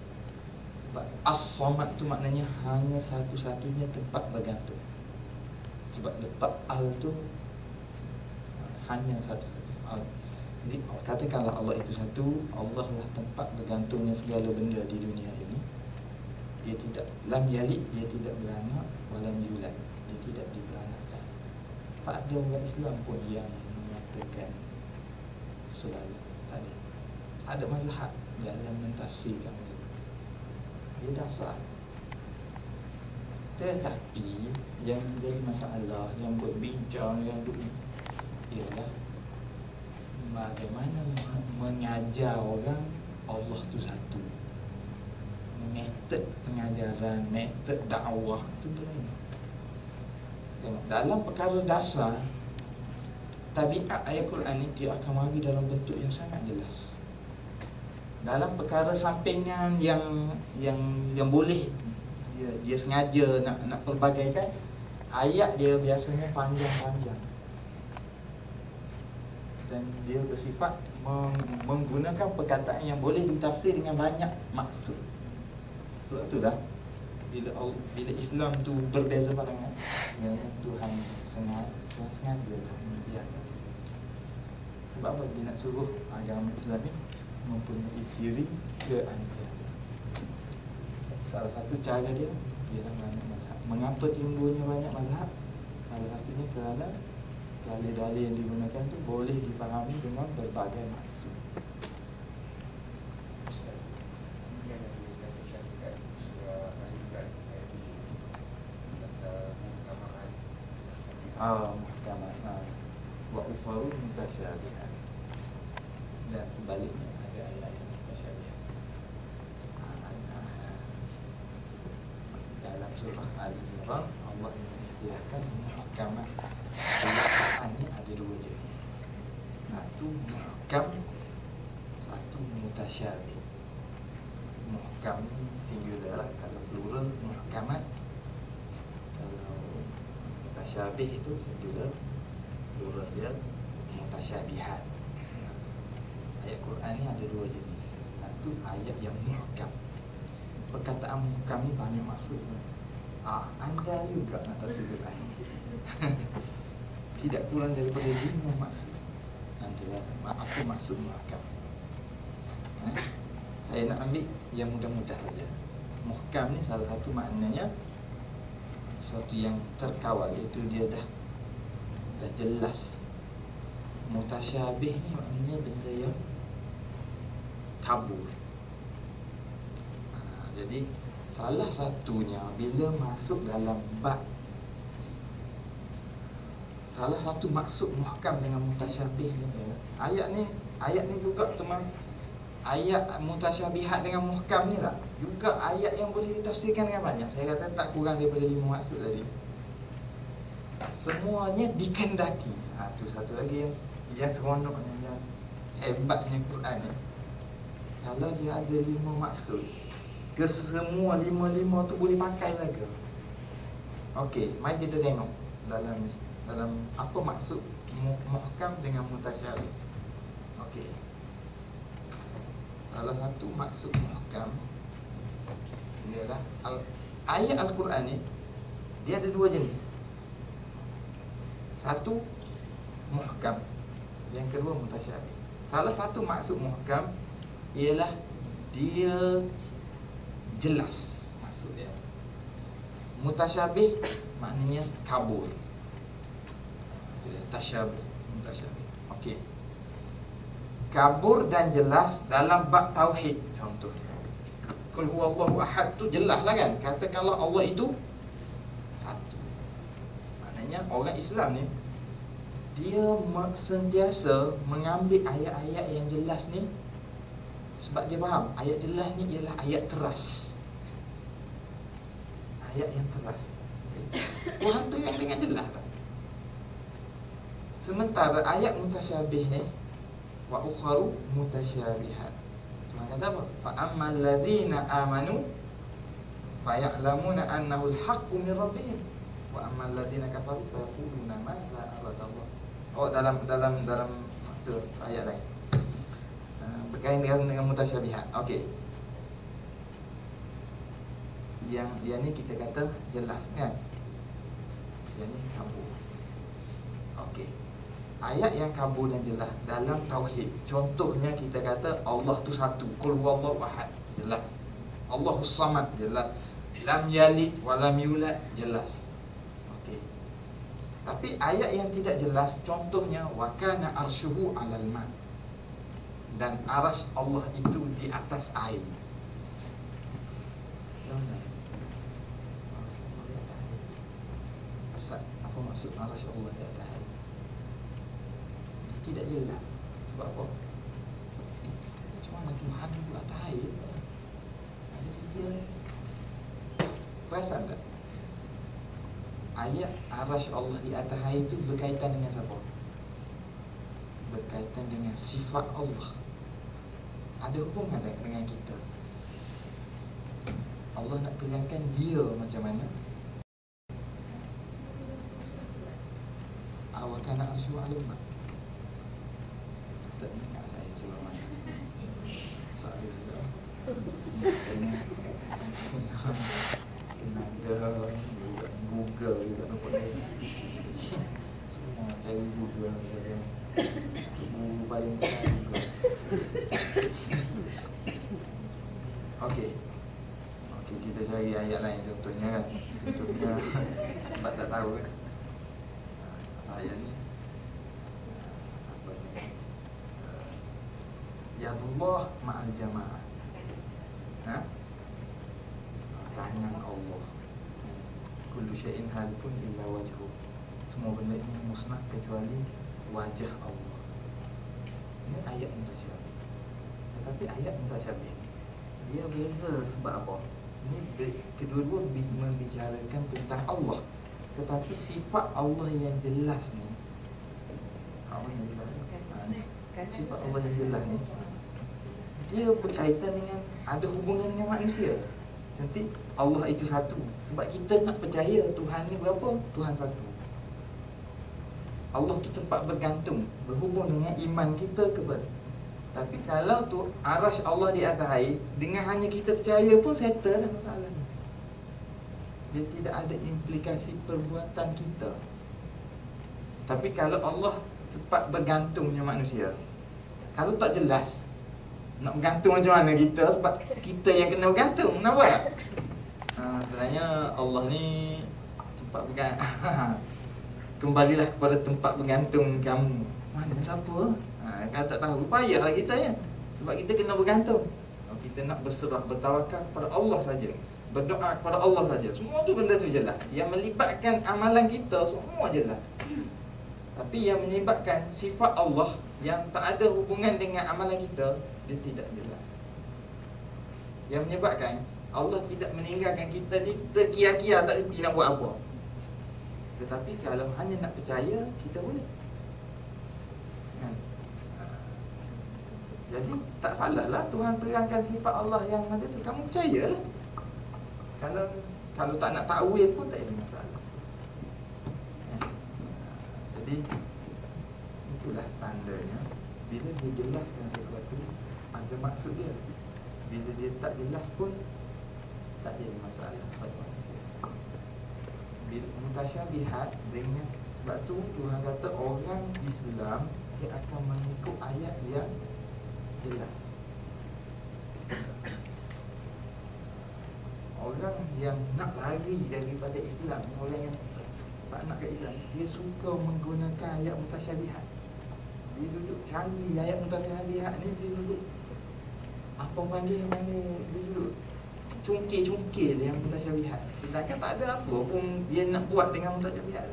Sebab as-samad tu maknanya hanya satu-satunya tempat bergantung. Sebab letak al tu hanya satu. Jadi katakanlah Allah itu satu, Allah lah tempat bergantungnya segala benda di dunia ini. Dia tidak lam yalid, dia tidak beranak, walam yulad, dia tidak diberanakkan. Tak ada orang Islam pun yang mengatakan selalu. Tak ada. Ada mazhab dalam mentafsirkan itu. Dia dasar. Tetapi yang menjadi masalah, yang berbincang, yang ialah bagaimana mengajar orang Allah tu satu. Metod pengajaran, metod dakwah tu lain. Dalam perkara dasar, tabiat ayat Quran ni dia akan mari dalam bentuk yang sangat jelas. Dalam perkara sampingan yang boleh dia sengaja nak pelbagaikan, ayat dia biasanya panjang-panjang. Dan dia bersifat menggunakan perkataan yang boleh ditafsir dengan banyak maksud. Sebab itulah bila Islam tu berbeza pandangan, Tuhan sengaja membiarkan. Sebab apa dia nak suruh agama Islam ni mempunyai ciri keanjaran. Salah satu cara dia ialah banyak mazhab. Mengapa timbulnya banyak mazhab? Salah satunya kerana dalil-dalil yang digunakan tu boleh dipahami dengan berbagai maksud. Muhkamat wa ufarun mutasyabihat, dan sebaliknya ada ayat yang mutasyabihat. Dalam surah Al-Imran Allah mengistilahkan muhkamat. Ini ada dua jenis. Satu muhkam, satu mutasyabih. Muhkam ni singular lah, kalau plural muhkamat. Kalau mutasyabih itu singular, plural dia mutasyabihat. Ayat Quran ni ada dua jenis. Satu ayat yang muhkam. Perkataan muhkam ni banyak maksud. Anda juga nak tahu Quran. Tidak kurang daripada 5 maksud. Antara apa maksud muhkam. Saya nak ambil yang mudah-mudah saja. Muhkam ni salah satu maknanya sesuatu yang terkawal, iaitu dia dah jelas. Mutasyabih ni maknanya benda yang kabur. Jadi salah satunya bila masuk dalam bab, salah satu maksud muhkam dengan mutasyabih ni, ayat ni juga teman, ayat mutasyabihat dengan muhkam ni lah juga ayat yang boleh ditafsirkan dengan banyak. Saya kata tak kurang daripada 5 maksud tadi. Semuanya dikendaki. Tu satu lagi yang seronoknya, yang hebatnya Quran ni. Kalau dia ada 5 maksud, kesemua 5 tu boleh pakai lagi. Okey, mari kita tengok dalam ni. dalam apa maksud muhkam dengan mutasyabih. Okey. Salah satu maksud muhkam ialah ayat Al-Quran ni dia ada dua jenis. Satu muhkam, yang kedua mutasyabih. Salah satu maksud muhkam ialah dia jelas maksud dia. Mutasyabih maknanya kabur. Tasyabih, mutasyabih. Okey. Kabur dan jelas dalam bab tauhid contohnya. Qul huwallahu ahad tu jelaslah kan. Katakanlah Allah itu satu. Maknanya orang Islam ni dia sentiasa mengambil ayat-ayat yang jelas ni sebab dia faham ayat jelas ni ialah ayat teras. Ayat yang teras. Tuhan terang dengan jelas tak? Sementara ayat mutasyabih ni wa ukharu mutasyabihat. Tuhan kata apa? Fa ammal ladzina amanu fa ya'lamuna annahu al-haqqu min rabbihim wa ammal ladzina kafaru fa yaquluna madza aradallah. Oh, dalam faktor ayat lain berkaitan dengan mutasyabihat. Okey. Yang ni kita kata jelas kan? Yang ni kabur. Okey. Ayat yang kabur dan jelas dalam tauhid. Contohnya kita kata Allah tu satu. Qul huwallahu ahad. Jelas. Allahus samad. Jelas. Lam yalid wa lam yulad. Jelas. Okey. Tapi ayat yang tidak jelas, contohnya wa kana arsyuhu 'alal ma. Dan arasy Allah itu di atas air. Ustaz, apa maksud arasy Allah di atas air? Tidak jelas. Sebab apa? Macam mana Tuhan di atas air? Jadi dia perasan tak? Ayat arasy Allah di atas air itu berkaitan dengan siapa? Berkaitan dengan sifat Allah. Ada hubungan tak dengan kita? Allah nak terangkan dia macam mana? Wa kana arsyu 'alal ma. Tak ingat saya sebab mana. Saya juga kena Google juga nampak ni. Semua cari Google saja. Itu paling besar juga. Okey. Okey, kita cari ayat lain contohnya kan. Contohnya sebab tak tahu kan. Saya ni apa ni? Ya Allah ma'al jamaah. Ha? Tangan Allah. Kullu syai'in halikun illa wajhu. Semua benda ini musnah kecuali wajah Allah. Ini ayat mutasyabih. Tetapi ayat mutasyabih dia beza sebab apa? Ini kedua-dua membicarakan tentang Allah. Tetapi sifat Allah yang jelas ni, sifat Allah yang jelas ni, dia berkaitan dengan, ada hubungan dengan manusia. Nanti Allah itu satu. Sebab kita nak percaya Tuhan ni berapa? Tuhan satu. Allah tu tempat bergantung, berhubung dengan iman kita kepada. Tapi kalau tu arasy Allah di atas air, dengan hanya kita percaya pun settle dah masalah ni. Dia tidak ada implikasi perbuatan kita. Tapi kalau Allah tempat bergantungnya manusia, kalau tak jelas, nak bergantung macam mana kita? Sebab kita yang kena bergantung. Nampak tak? Sebenarnya Allah ni tempat bergantung. Kembalilah kepada tempat bergantung kamu. Mana siapa? Kalau tak tahu, payahlah kita ya. Sebab kita kena bergantung. Kita nak berserah, bertawakal kepada Allah saja. Berdoa kepada Allah saja. Semua tu benda tu jelas. Yang melibatkan amalan kita semua jelas. Tapi yang menyebabkan sifat Allah yang tak ada hubungan dengan amalan kita, dia tidak jelas. Yang menyebabkan Allah tidak meninggalkan kita ni terkia-kia, tak reti nak buat apa. Tetapi kalau hanya nak percaya, kita boleh. Jadi tak salahlah Tuhan terangkan sifat Allah yang macam tu. Kamu percayalah. Kalau tak nak takwil pun tak ada masalah. Jadi itulah tandanya bila dia jelaskan sesuatu ada maksud dia. Bila dia tak jelas pun tak jadi masalah. Bila mutasyabihat dengan, sebab tu Tuhan kata orang Islam dia akan mengikut ayat yang jelas. Orang yang nak lari daripada Islam, orang yang tak nak ke Islam, dia suka menggunakan ayat mutasyabihat. Dia duduk cari ayat mutasyabihat ni, dia duduk apa panggil dia duduk cungkil-cungkil yang mutasyabihat. Sedangkan tak ada apa pun dia nak buat dengan mutasyabihat.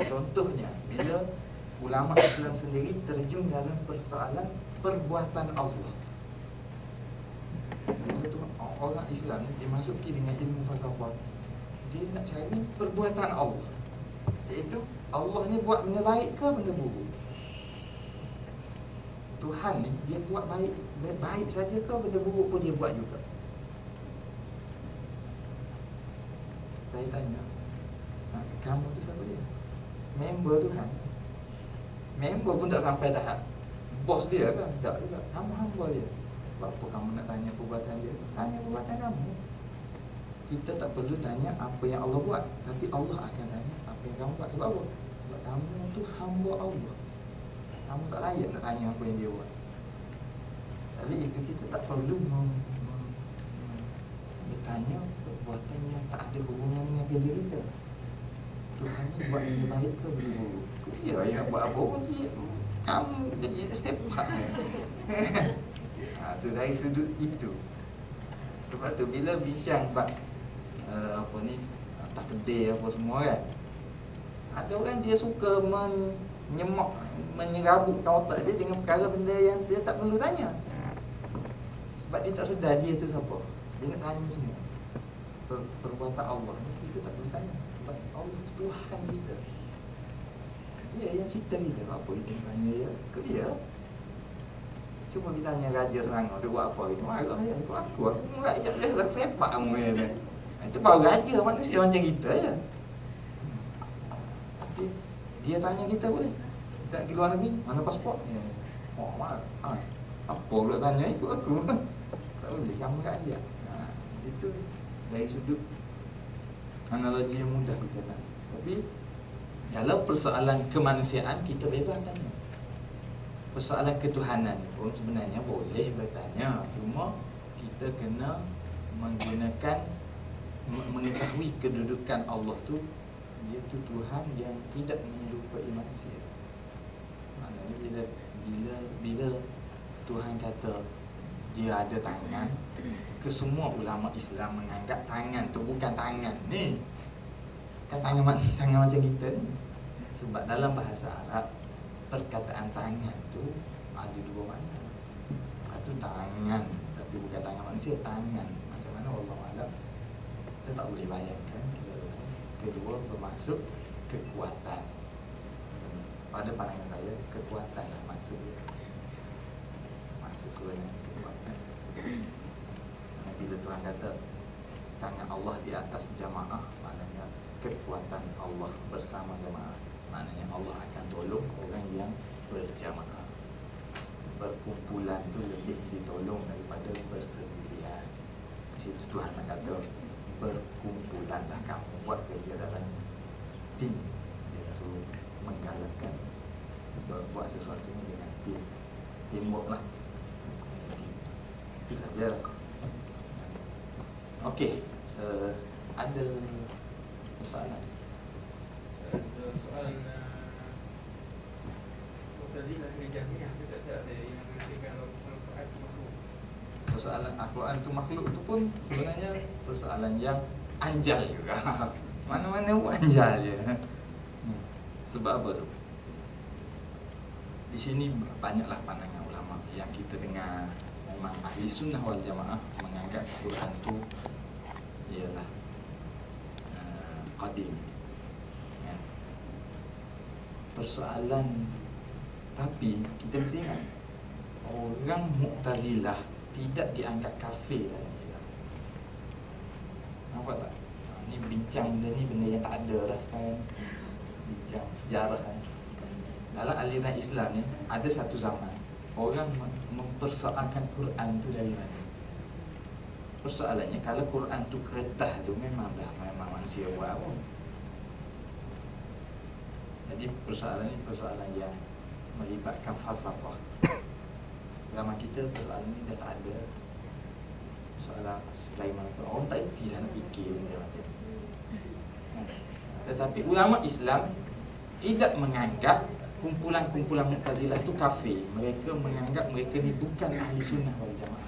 Contohnya, bila ulama Islam sendiri terjun dalam persoalan perbuatan Allah. Orang Islam dimasuki dengan ilmu falsafah, dia nak cari perbuatan Allah, iaitu Allah ni buat benda baik ke benda buruk. Tuhan ni dia buat baik saja ke benda buruk pun dia buat juga. Saya tanya, kamu tu siapa dia? Member Tuhan. Member pun tak sampai tahap bos dia kan? Tak juga. Hamba dia. Apa kamu nak tanya perbuatan dia? Tanya perbuatan kamu. Kita tak perlu tanya apa yang Allah buat, tapi Allah akan tanya apa yang kamu buat. Sebab apa? Sebab kamu tu hamba Allah. Kamu tak layak nak tanya apa yang dia buat. Jadi itu kita tak perlu bertanya perbuatan yang tak ada hubungan dengan kerja kita. Tuhan ni buat benda baik ke benda buruk? Dia yang buat apa pun dia, kamu jadi sepak. Tu dari sudut itu. Sebab tu bila bincang bab apa ni, takdir apa semua kan, ada orang dia suka menyerabutkan otak dia dengan perkara benda yang dia tak perlu tanya. Sebab dia tak sedar dia tu siapa. Dia nak tanya semua perbuatan Allah ni kita tak perlu tanya. Sebab Allah Tuhan kita, dia yang cipta kita. Apa itu tanya dia ke dia? Cuma kita tanya Raja Selangor dia buat apa itu, marah dia ikut aku rakyat dia tak sepak kamu dia. Itu baru raja, manusia macam kita je. Tapi dia tanya kita boleh, kita nak pergi luar negeri, mana pasport ya. Oh marah, apa pula tanya ikut aku. Tak boleh, kamu rakyat. Itu dari sudut analogi yang mudah kita nak. Tapi dalam persoalan kemanusiaan kita bebas tanya. Persoalan ketuhanan pun sebenarnya boleh bertanya, cuma kita kena mengetahui kedudukan Allah tu, dia tu Tuhan yang tidak menyerupai manusia. Maknanya bila Tuhan kata dia ada tangan, kesemua ulama Islam menganggap tangan tu bukan tangan ni, kan tangan macam kita ni. Sebab dalam bahasa Arab perkataan tangan tu ada dua makna. Satu tangan, tapi bukan tangan manusia, tangan. Macam mana Allah Alam, kita tak boleh bayangkan. Kedua bermaksud kekuatan. Pada pandangan saya, kekuatan lah maksud dia. Maksud sebenarnya kekuatan. Bila Tuhan kata tangan Allah di atas jamaah, maknanya kekuatan Allah bersama jamaah. Maknanya Allah akan tolong orang yang berjamaah. Berkumpulan tu lebih ditolong daripada bersendirian. Di situ Tuhan nak kata berkumpulanlah kamu, buat kerja dalam tim. Dia suruh menggalakkan buat sesuatu dengan tim. Teamwork lah. Itu saja. Okey, ada soalan? Soalan tadi nak kerja ni aku tak tahu saya yang mengatakan Al-Quran tu makhluk. Persoalan Al-Quran tu makhluk tu pun sebenarnya persoalan yang anjal juga. Mana-mana pun anjal je. Sebab apa tu? Di sini banyaklah pandangan ulama yang kita dengar. Memang ahli sunnah wal jamaah menganggap Quran tu ialah qadim. Persoalan, tapi kita mesti ingat orang Mu'tazilah tidak dianggap kafir dalam Islam. Nampak tak? Ni bincang benda ni, benda yang tak ada dah sekarang. bincang sejarah dalam aliran Islam ni ada satu zaman orang mempersoalkan Quran tu dari mana. Persoalannya kalau Quran tu kertas tu memang manusia buat pun. Jadi persoalan ni persoalan yang melibatkan falsafah. Zaman kita persoalan ni dah tak ada. Soalan lain mana orang tak erti dah nak fikir benda macam tu. Tetapi ulama Islam tidak menganggap kumpulan-kumpulan Mu'tazilah tu kafir. Mereka menganggap mereka ni bukan ahli sunnah wal jamaah.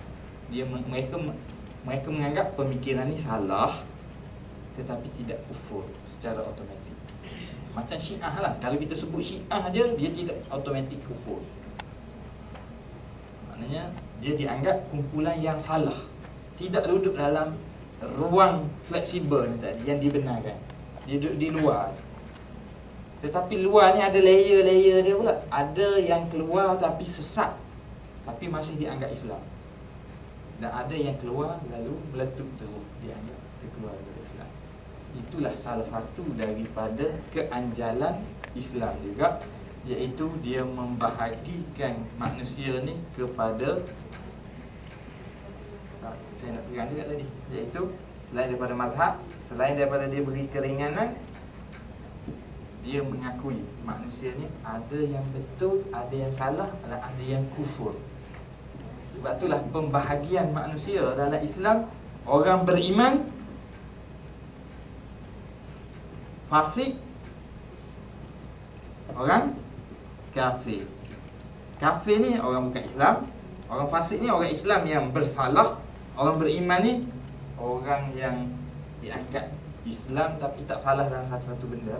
Mereka menganggap pemikiran ni salah, tetapi tidak kufur secara automatik. Macam Syiah lah, kalau kita sebut Syiah je, dia tidak automatik kufur. Maknanya dia dianggap kumpulan yang salah, tidak duduk dalam ruang fleksibel ni tadi yang dibenarkan. Dia duduk di luar. Tetapi luar ni ada layer-layer dia pula. Ada yang keluar tapi sesat, tapi masih dianggap Islam. Dan ada yang keluar lalu meletup terus, dianggap dia keluar dari Islam. Itulah salah satu daripada keanjalan Islam juga, iaitu dia membahagikan manusia ni kepada, saya nak terang juga tadi, iaitu selain daripada mazhab, selain daripada dia beri keringanan, dia mengakui manusia ni ada yang betul, ada yang salah, ada yang kufur. Sebab itulah pembahagian manusia dalam Islam, orang beriman, fasik, orang kafir. Kafir ni orang bukan Islam, orang fasik ni orang Islam yang bersalah, orang beriman ni orang yang dianggap Islam tapi tak salah dalam satu-satu benda.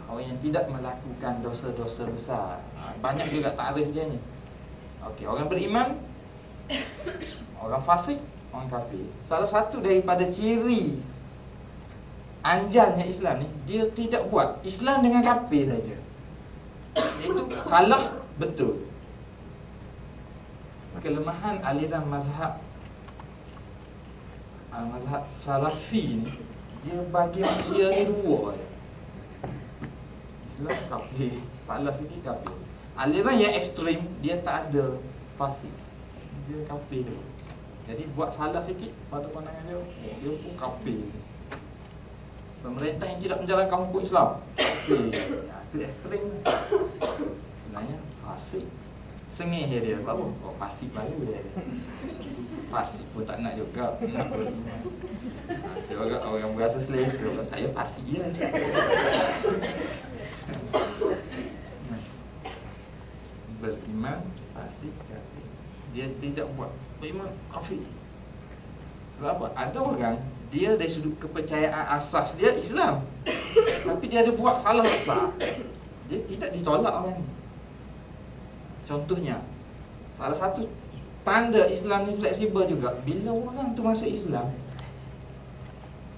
Orang yang tidak melakukan dosa-dosa besar. Banyak juga takrif dia ni. Okey, orang beriman, orang fasik, orang kafir. Salah satu daripada ciri anjalnya Islam ni, dia tidak buat Islam dengan kafir saja. Itu salah betul. Kelemahan aliran mazhab Salafi ni, dia bagi manusia ni dua je. Islam kafir, salah sikit kafir. Aliran yang ekstrim, dia tak ada fasik, dia kafir tu. Jadi buat salah sikit, pada pandangan dia, dia pun kafir. Pemerintah yang tidak menjalankan hukum Islam, kafir. Itu ekstrim. Sebenarnya fasik, sengih dia. Apa? Oh, fasik baru dia. Fasik pun tak nak juga, nak beriman. Orang berasa selesa, saya fasik je. Beriman, fasik, kafir. Dia tidak buat beriman, kafir. Sebab apa? Ada orang, dia dari sudut kepercayaan asas dia Islam, tapi dia ada buat salah besar, dia tidak ditolak orang ni. Contohnya, salah satu tanda Islam ni fleksibel juga, bila orang tu masuk Islam,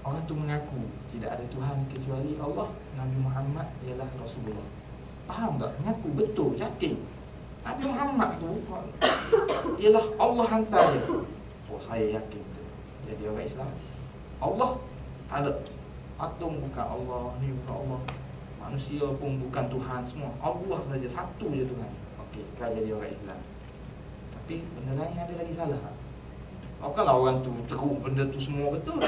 orang tu mengaku tidak ada Tuhan kecuali Allah, Nabi Muhammad ialah Rasulullah. Faham tak? Mengaku betul, yakin Nabi Muhammad tu ialah Allah hantar dia. Oh, saya yakin tu. Jadi orang Islam, Allah tak ada. Patung bukan Allah, ni bukan Allah, manusia pun bukan Tuhan, semua Allah saja, satu je Tuhan. Okey, kau jadi orang Islam. Tapi benda lain ada lagi salah. Bukanlah orang tu teruk benda tu semua betul.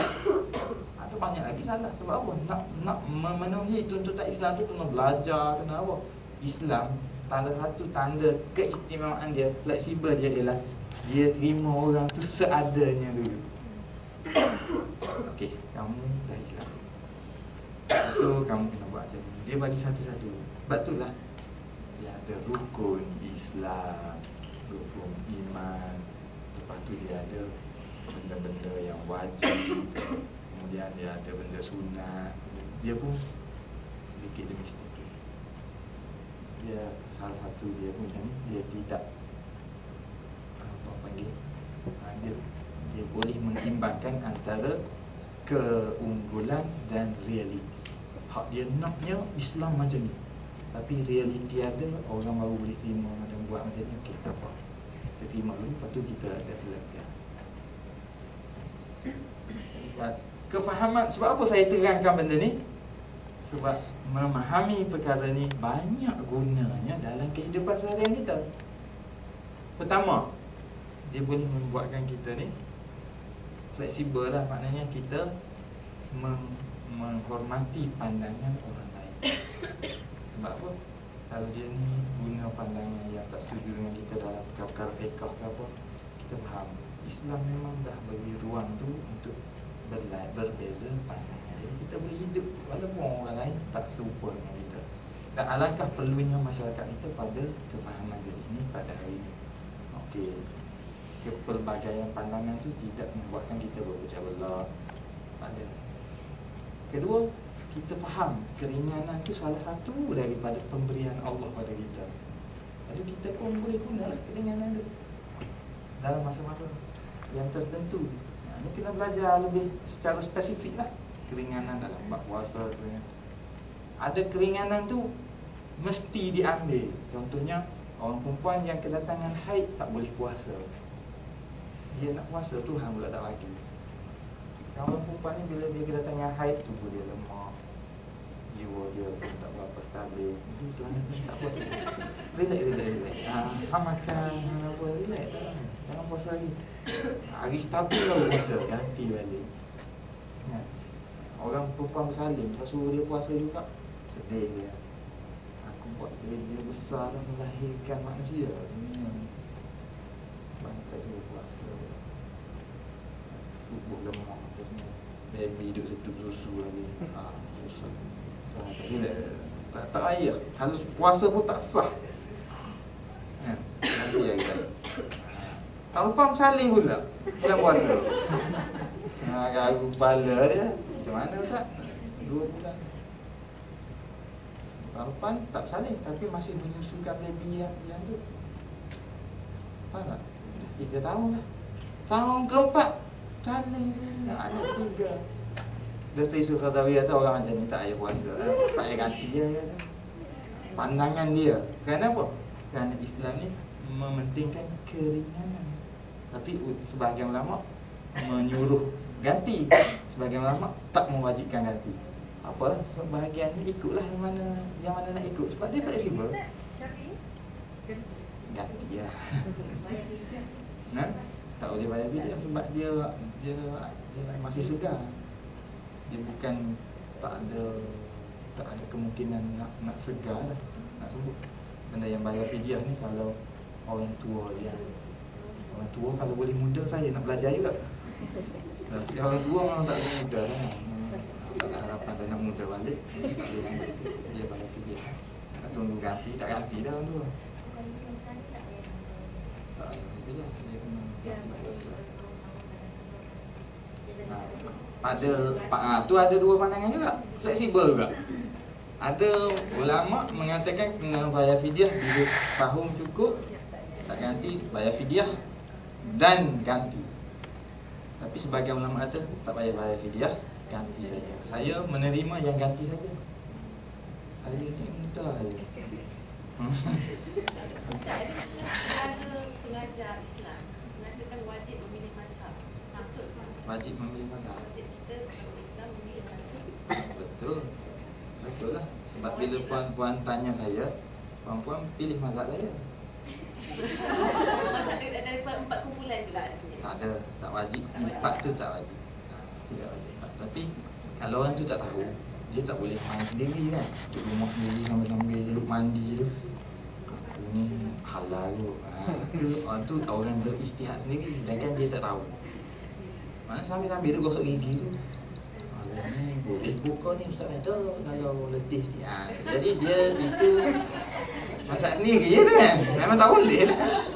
Ada banyak lagi salah. Sebab apa? Nak memenuhi tuntutan Islam tu kena belajar, kena apa? Islam, satu tanda keistimewaan dia, fleksibel dia ialah dia terima orang tu seadanya dulu. Okey, kamu dah Islam, itu kamu kena buat macam ni. Dia bagi satu-satu. Sebab itulah dia ada rukun Islam, rukun iman, lepas tu dia ada benda-benda yang wajib, kemudian dia ada benda sunat. Dia pun sedikit demi sedikit. Dia salah satu dia punya ni, dia tidak apa panggil, dia boleh mengimbangkan antara keunggulan dan realiti. Hak dia naknya Islam macam ni, tapi realiti ada, orang baru boleh terima dan buat macam ni. Okey, tak apa, kita terima dulu, lepas tu kita ada pelatihan. Kefahaman. Sebab apa saya terangkan benda ni? Sebab memahami perkara ni banyak gunanya dalam kehidupan seharian kita. Pertama, dia boleh membuatkan kita ni fleksibel lah. Maknanya kita menghormati pandangan orang lain. Sebab apa? Kalau dia ni guna pandangan yang tak setuju dengan kita dalam perkara fiqh ke apa, kita faham Islam memang dah bagi ruang tu untuk berbeza pandangan. Jadi kita boleh hidup walaupun orang lain tak serupa dengan kita. Dan alangkah perlunya masyarakat kita pada kefahaman diri ini pada hari ini. Okey, kepelbagaian pandangan tu tidak membuatkan kita berpecah belah. Ada. Kedua, kita faham keringanan tu salah satu daripada pemberian Allah pada kita. Jadi kita pun boleh gunalah keringanan tu dalam masa-masa yang tertentu. Ini kena belajar lebih secara spesifik lah. Keringanan dalam bab puasa tu. Ada keringanan tu mesti diambil. Contohnya orang perempuan yang kedatangan haid tak boleh puasa. Dia nak puasa, Tuhan pula tak bagi. Orang perempuan ni bila dia kedatangan haid, tubuh dia lemah, jiwa dia pun tak berapa stabil. Itu Tuhan tak buat. Relax. Makan apa, relax tak. Jangan puasa lagi. Hari stabil baru puasa, ganti balik. Orang perempuan bersalin, lepas suruh dia puasa juga, sedih dia. Aku buat kerja besar dan melahirkan manusia. Bantai suruh puasa. Tubuh lemah. Baby duduk setuk susu lagi. Susah. Tak payah. Harus puasa pun tak sah. Nanti ya kita. Tak lupa bersalin pula bulan puasa. Garu kepala dia. Macam mana tak? 2 bulan. Lepas tak bersalin, tapi masih menyusukan baby yang tu. Faham tak? Dah 3 tahun lah. Tahun keempat salin anak 3. Dr. Yusuf Qaradawi kata orang macam ni tak payah puasa, tak payah ganti dia kata. Pandangan dia. Kenapa? Kerana Islam ni mementingkan keringanan. Tapi sebahagian ulama menyuruh ganti, sebahagian ulama tak mewajibkan ganti. Apa? Sebab bahagian ni ikutlah yang mana nak ikut. Sebab dia fleksibel. Ganti lah. Tak boleh bayar fidyah sebab dia masih segar. Dia bukan tak ada kemungkinan nak segar lah, nak sembuh. Benda yang bayar fidyah ni kalau orang tua dia. Orang tua kalau boleh muda, saya nak belajar juga. Tapi orang tua memang tak boleh muda lah. Tak ada harapan dia nak muda balik. Dia bayar fidyah. Nak tunggu ganti, tak ganti dah orang tua. Tak bayar fidyah. Tu ada 2 pandangan juga. Fleksibel juga. Ada ulama mengatakan kena bayar fidyah bila tahun cukup, tak ganti, bayar fidyah dan ganti. Tapi sebagian ulama kata tak payah bayar fidyah, ganti saja. Saya menerima yang ganti saja. Saya ni mudah saja. Pengajar Islam mengatakan wajib memilih mazhab. Wajib memilih mazhab. Betul lah. Sebab bila puan-puan tanya saya, puan-puan pilih mazhab saya. Mazhab daripada 4 kumpulan juga. Tak ada, tak wajib. 4 tu tak wajib. Tidak wajib. Tapi kalau orang tu tak tahu, dia tak boleh main sendiri kan. Duduk rumah sendiri sambil-sambil duduk mandi tu. Aku ni halal tu. Tu orang beristihad sendiri. Jangan dia tak tahu. Mana sambil-sambil tu gosok gigi tu. Ni boleh buka ni ustaz kata kalau letih sikit. Jadi dia itu masak sendiri je kan. Memang tak boleh lah.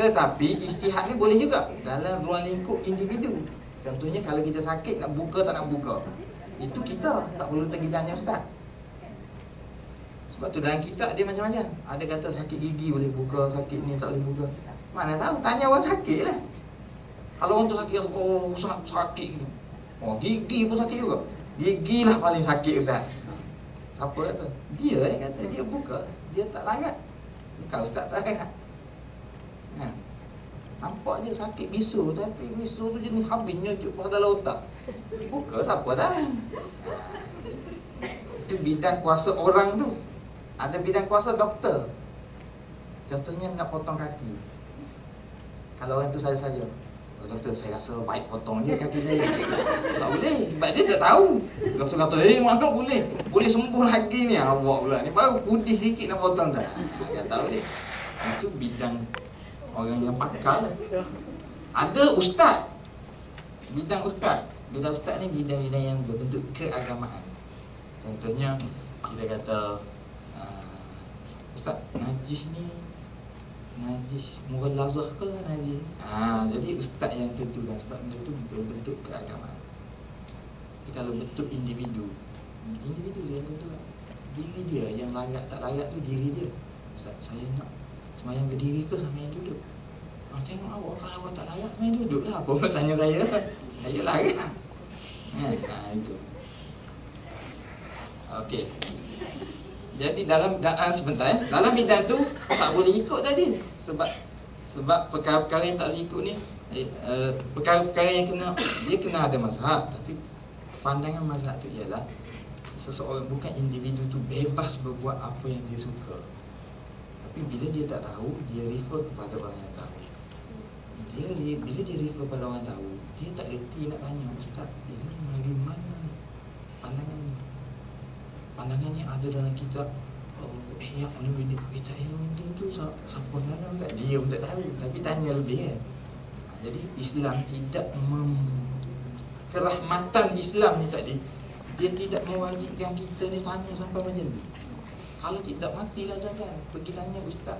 Tetapi ijtihad ni boleh juga dalam ruang lingkup individu. Contohnya kalau kita sakit nak buka tak nak buka, itu kita tak perlu pergi tanya ustaz. Sebab tu dalam kitab dia macam-macam. Ada kata sakit gigi boleh buka, sakit ni tak boleh buka. Mana tahu, tanya orang sakit lah. Kalau orang tu sakit, sakit gigi pun sakit juga. Gigi lah paling sakit ustaz. Siapa kata? Dia yang kata dia buka. Dia tak langat. Bukan ustaz tak langat. Nampak je sakit bisu, tapi bisu tu jenis habis nyucuk pada dalam otak. Buka siapa dah? Itu bidang kuasa orang tu. Ada bidang kuasa doktor. Contohnya nak potong kaki. Kalau orang tu saja-saja, "Oh, doktor, saya rasa baik potong je kaki saya." Tak boleh, sebab dia tak tahu. Doktor kata, mana boleh? Boleh sembuh lagi ni. Awak pula ni baru kudis sikit nak potong dah. Dia tak boleh. Itu bidang orang yang pakar. Ada ustaz. Bidang ustaz. Bidang ustaz ni bidang-bidang yang berbentuk keagamaan. Contohnya kita kata, "Ustaz, najis ni najis mughalazah ke najis?" Jadi ustaz yang tentukan, sebab benda tu berbentuk keagamaan. Tapi kalau bentuk individu dia yang tentukan. Diri dia yang layak tak layak tu diri dia. "Ustaz, saya nak semayang berdiri ke semayang duduk?" Tengok awak, kalau awak tak layak semayang duduk lah. Apa pula tanya saya? Saya layak. Itu. Okey. Jadi dalam sebentar dalam bidang tu tak boleh ikut tadi, sebab perkara-perkara yang tak boleh ikut ni perkara-perkara yang kena ada mazhab. Tapi pandangan mazhab tu ialah seseorang, bukan individu tu bebas berbuat apa yang dia suka. Tapi bila dia tak tahu, dia refer kepada orang yang tahu. Bila dia refer kepada orang tahu, dia tak reti nak tanya, "Ustaz, ini dari mana ni pandangannya?" Pandangannya ada dalam kitab Ihya Ulumuddin. Kitab Ulumuddin tu siapa dalam tak? Dia pun tak tahu, tapi tanya lebih kan. Jadi Islam tidak kerahmatan Islam ni tadi, dia tidak mewajibkan kita ni tanya sampai macam tu. Kalau tidak, matilah jangan pergi tanya ustaz.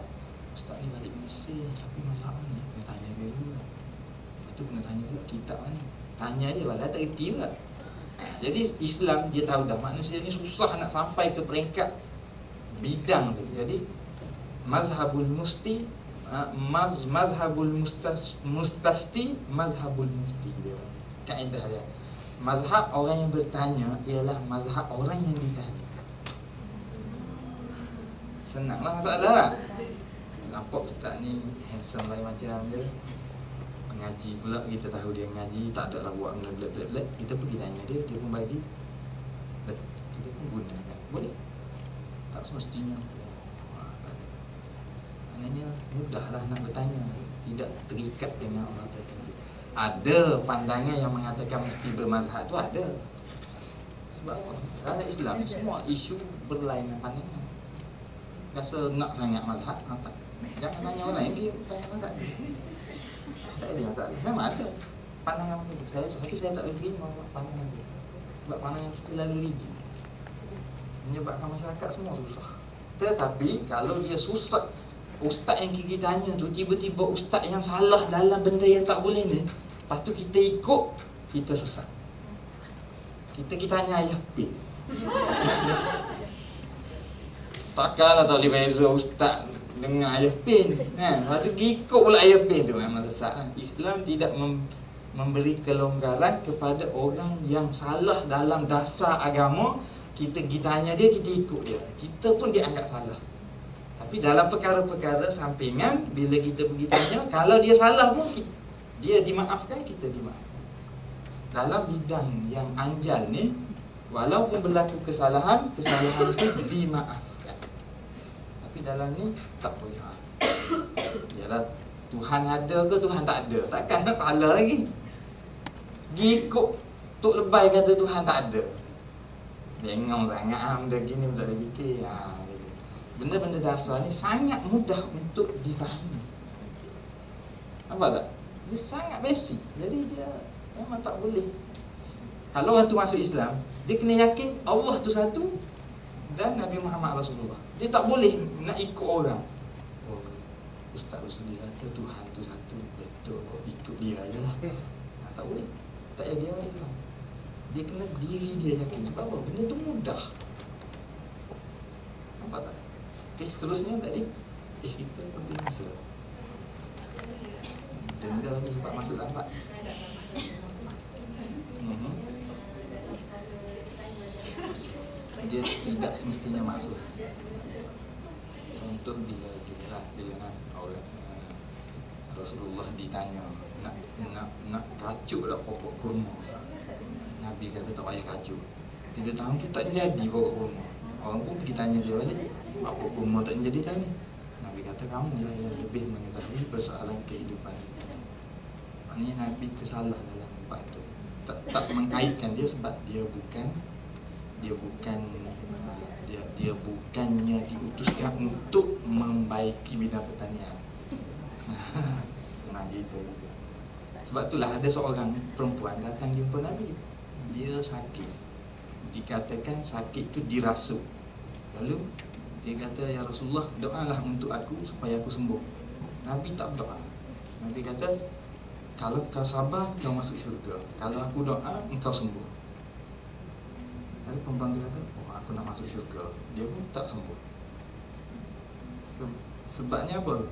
Ustaz ni balik Mesir, tapi mazhab ni kena tanya dia dulu lah. Lepas tu kena tanya pula kitab mana. Tanya je, walau tak erti pula. Jadi Islam dia tahu dah manusia ni susah nak sampai ke peringkat bidang tu. Jadi mazhabul mufti, mazhabul mustafti, mazhabul mufti dia. Kaedah dia. Mazhab orang yang bertanya ialah mazhab orang yang ditanya. Senanglah masalah lah. Nampak ustaz ni handsome lain macam dia. Mengaji pula, kita tahu dia mengaji, tak adalah buat benda belak-belak. Kita pergi tanya dia, dia pun bagi. Kita pun gunakan. Boleh? Tak semestinya. Maknanya mudahlah nak bertanya, tidak terikat dengan orang tertentu. Ada pandangan yang mengatakan mesti bermazhab tu ada. Sebab apa? Dalam Islam semua isu berlainan pandangan. Rasa nak sangat mazhab, tak. Jangan tanya orang lain, dia tanya mazhab. Tak ada masalah. Memang ada pandangan macam tu. Tapi saya tak boleh terima pandangan tu. Sebab pandangan tu terlalu rigid, menyebabkan masyarakat semua susah. Tetapi kalau dia susah, ustaz yang kita tanya tu tiba-tiba ustaz yang salah dalam benda yang tak boleh ni, lepas tu kita ikut, kita sesat. Kita tanya ayah P. Takkanlah tak boleh beza ustaz dengan ayah P. Lepas tu ikut pula ayah P tu, memang sesat. Islam tidak memberi kelonggaran kepada orang yang salah dalam dasar agama. Kita tanya dia, kita ikut dia. Kita pun dianggap salah. Tapi dalam perkara-perkara sampingan, bila kita pergi tanya, kalau dia salah pun dia dimaafkan, kita dimaafkan. Dalam bidang yang anjal ni, walaupun berlaku kesalahan itu dimaafkan. Tapi dalam ni tak boleh. Yalah, Tuhan ada ke Tuhan tak ada? Takkan nak salah lagi. Ikut Tok Lebay kata Tuhan tak ada. Bengong sangat benda gini, tak boleh fikir. Benda-benda dasar ni sangat mudah untuk difahami. Nampak tak? Dia sangat basic. Jadi dia memang tak boleh. Kalau orang tu masuk Islam, dia kena yakin Allah tu satu dan Nabi Muhammad Rasulullah. Dia tak boleh nak ikut orang. Oh, Ustaz Rusli kata Tuhan tu satu, betul, ikut dia je lah. Tak boleh. Tak payah dia orang Islam. Dia kena diri dia yakin. Sebab apa? Benda tu mudah. Nampak tak? Okay, seterusnya tadi kita berbeza. Benda ni sebab masuk lambat. Dia tidak semestinya masuk. Contoh bila orang Rasulullah ditanya nak racuk lah pokok kurma. Nabi kata tak payah racuk. 3 tahun tu tak jadi pokok kurma. Orang pun pergi tanya dia balik, apa kurma tak jadi dah ni? Nabi kata kamu lah yang lebih mengetahui persoalan kehidupan. Maknanya Nabi tersalah dalam bab tu. Tak mengaitkan dia sebab dia bukannya diutuskan untuk membaiki bidang pertanian. Nah gitu. Sebab itulah ada seorang perempuan datang jumpa Nabi. Dia sakit. Dikatakan sakit tu dirasuk. Lalu dia kata, ya Rasulullah, doalah untuk aku supaya aku sembuh. Nabi tak berdoa. Nabi kata, kalau kau sabar, kau masuk syurga. Kalau aku doa, engkau sembuh. Lalu perempuan dia kata, oh aku nak masuk syurga. Dia pun tak sembuh. Sebabnya apa?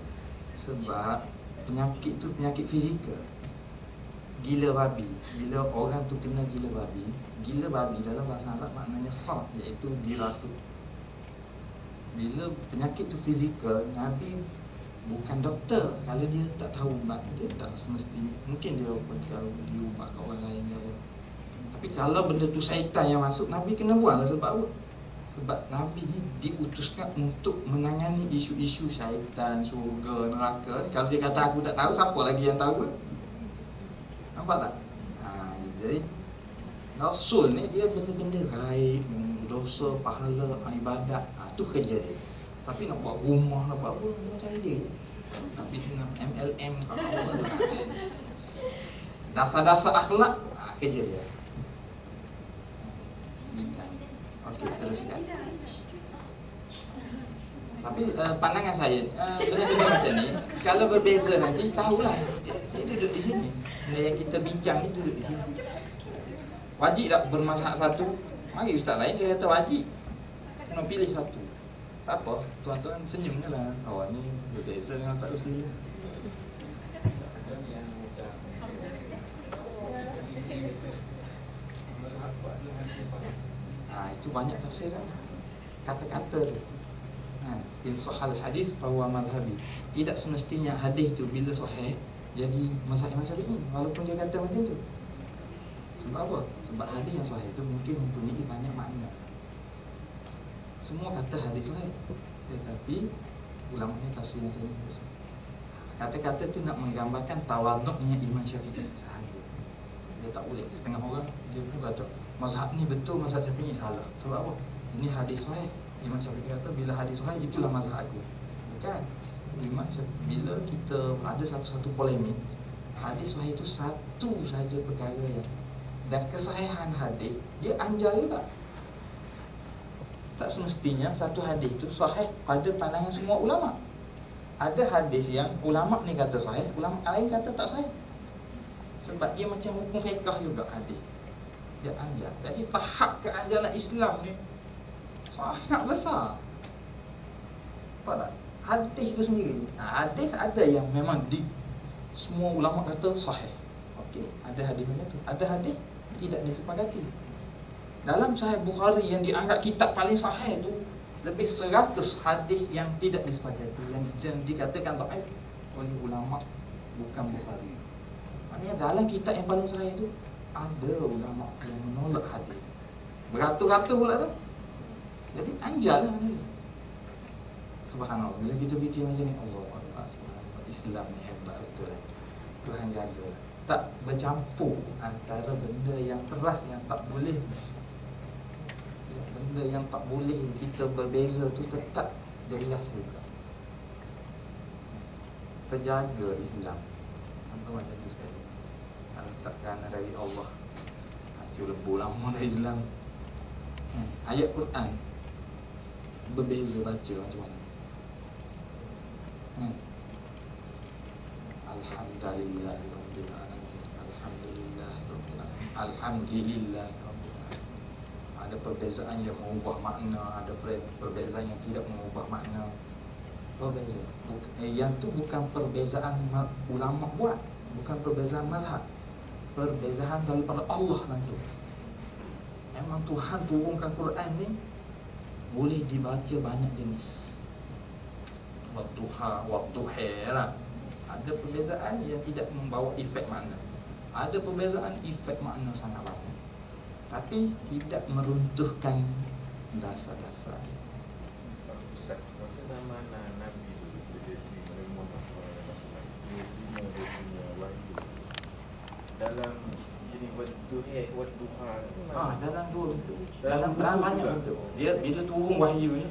Sebab penyakit tu penyakit fizikal. Gila babi. Bila orang tu kena gila babi dalam bahasa Arab maknanya sar, iaitu dirasuk. Bila penyakit tu fizikal, Nabi bukan doktor. Kalau dia tak tahu ubat, dia tak semestinya. Mungkin dia kalau diubat kat orang lain dia apa. Tapi kalau benda tu syaitan yang masuk, Nabi kena buang lah. Sebab apa? Sebab Nabi ni diutuskan untuk menangani isu-isu syaitan, syurga, neraka. Kalau dia kata aku tak tahu, siapa lagi yang tahu? Nampak tak? Jadi Rasul ni dia benda-benda gaib, dosa, pahala, ibadat, tu kerja dia. Tapi nak buat rumah, nak buat apa, macam dia je. Tapi nak MLM, apa dasar-dasar akhlak, kerja dia. Okey, teruskan. Tapi pandangan saya, benda-benda macam ni, kalau berbeza nanti, tahulah. Dia duduk di sini. Benda yang kita bincang ni duduk di sini. Wajib tak bermazhab satu? Mari ustaz lain dia kata wajib. Kena pilih satu. Tak apa, tuan-tuan senyum je lah. Awak ni berbeza dengan Ustaz Rusli. Itu banyak tafsir kan? Kata-kata tu. In sahal hadis fahuwa mazhabi. Tidak semestinya hadis tu bila sahih jadi mazhab Imam Syafi'i, walaupun dia kata macam tu. Sebab apa? Sebab hadis yang sahih tu mungkin mempunyai banyak makna. Semua kata hadis sahih, tetapi ulama ni tafsir macam ni. Kata-kata tu nak menggambarkan tawaduknya Imam Syafi'i sahaja. Dia tak boleh. Setengah orang dia pun kata mazhab ni betul, mazhab Syafi'i salah. Sebab apa? Ini hadis sahih. Imam Syafi'i kata bila hadis sahih itulah mazhab aku. Bukan. Imam Syafi'i, bila kita ada satu-satu polemik, hadis sahih itu satu saja perkara yang, dan kesahihan hadis dia anjal juga. Tak semestinya satu hadis itu sahih pada pandangan semua ulama. Ada hadis yang ulama ni kata sahih, ulama lain kata tak sahih. Sebab dia macam hukum fiqh juga hadis. Dia anjal. Jadi tahap keanjalan Islam ni sangat besar. Apa tak? Hadis itu sendiri. Hadis ada yang memang semua ulama kata sahih. Okey, ada hadis macam tu. Ada hadis tidak disepakati. Dalam Sahih Bukhari yang dianggap kitab paling sahih tu, lebih 100 hadis yang tidak disepakati, yang dikatakan dhaif oleh ulama bukan Bukhari. Maknanya dalam kitab yang paling sahih tu ada ulama yang menolak hadis. Beratus-ratus pula tu. Jadi anjal lah ni. Subhanallah. Bila kita fikir macam ni, Allah Akbar, subhanallah, Islam ni hebat betul. Tuhan jaga. Tak bercampur antara benda yang keras yang tak boleh, benda yang tak boleh kita berbeza tu tetap jelas juga. Terjaga Islam. Apa macam tu sekali. Kalau takkan dari Allah, hati lembu lama dari Islam. Ayat Quran berbeza baca macam mana. Alhamdulillahirabbil alamin. Alhamdulillahirabbil alamin. Alhamdulillahirabbil alamin. Ada perbezaan yang mengubah makna, ada perbezaan yang tidak mengubah makna. Berbeza. Yang tu bukan perbezaan ulama buat, bukan perbezaan mazhab. Perbezaan daripada Allah nanti. Memang Tuhan turunkan Quran ni boleh dibaca banyak jenis. Wadduha, wadduha lah. Ada perbezaan yang tidak membawa efek makna. Ada perbezaan efek makna sangat banyak. tapi tidak meruntuhkan dasar-dasar. Ustaz, masa zaman Nabi dulu, dia menerima dia punya wahyu dalam jenis wadduha. Dalam dua bentuk. Dalam banyak bentuk. Dia bila turun wahyu ni,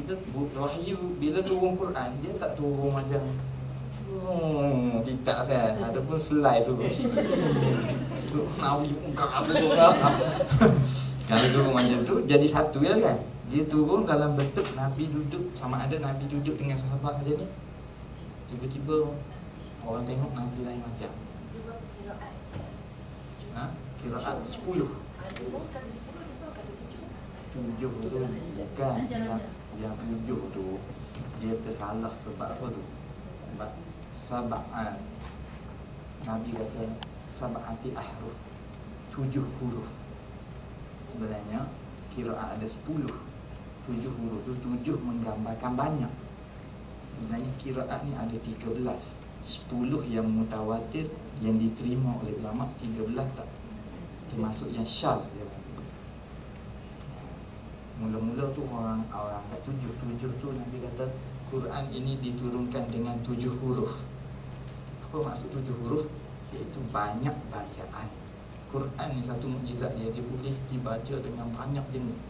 kita wahyu bila turun Quran, dia tak turun macam kita kan ataupun slide tu. Nabi pun apa tu. Kalau turun macam tu jadi satu je kan. Dia turun dalam bentuk Nabi duduk, sama ada Nabi duduk dengan sahabat macam ni. Tiba-tiba orang tengok Nabi lain macam. Kiraat 10. 7 tu bukan yang 7 tu dia tersalah sebab apa tu? Sebab sab'an. Nabi kata sab'ati ahruf, 7 huruf. Sebenarnya kiraat ada 10. 7 huruf tu 7 menggambarkan banyak. Sebenarnya kiraat ni ada 13. 10 yang mutawatir yang diterima oleh ulama, 13 tak termasuk yang syaz dia. Mula-mula tu orang kat 7 tu Nabi kata Quran ini diturunkan dengan 7 huruf. Apa maksud 7 huruf? Iaitu banyak bacaan. Quran ni satu mukjizat dia boleh dibaca dengan banyak jenis.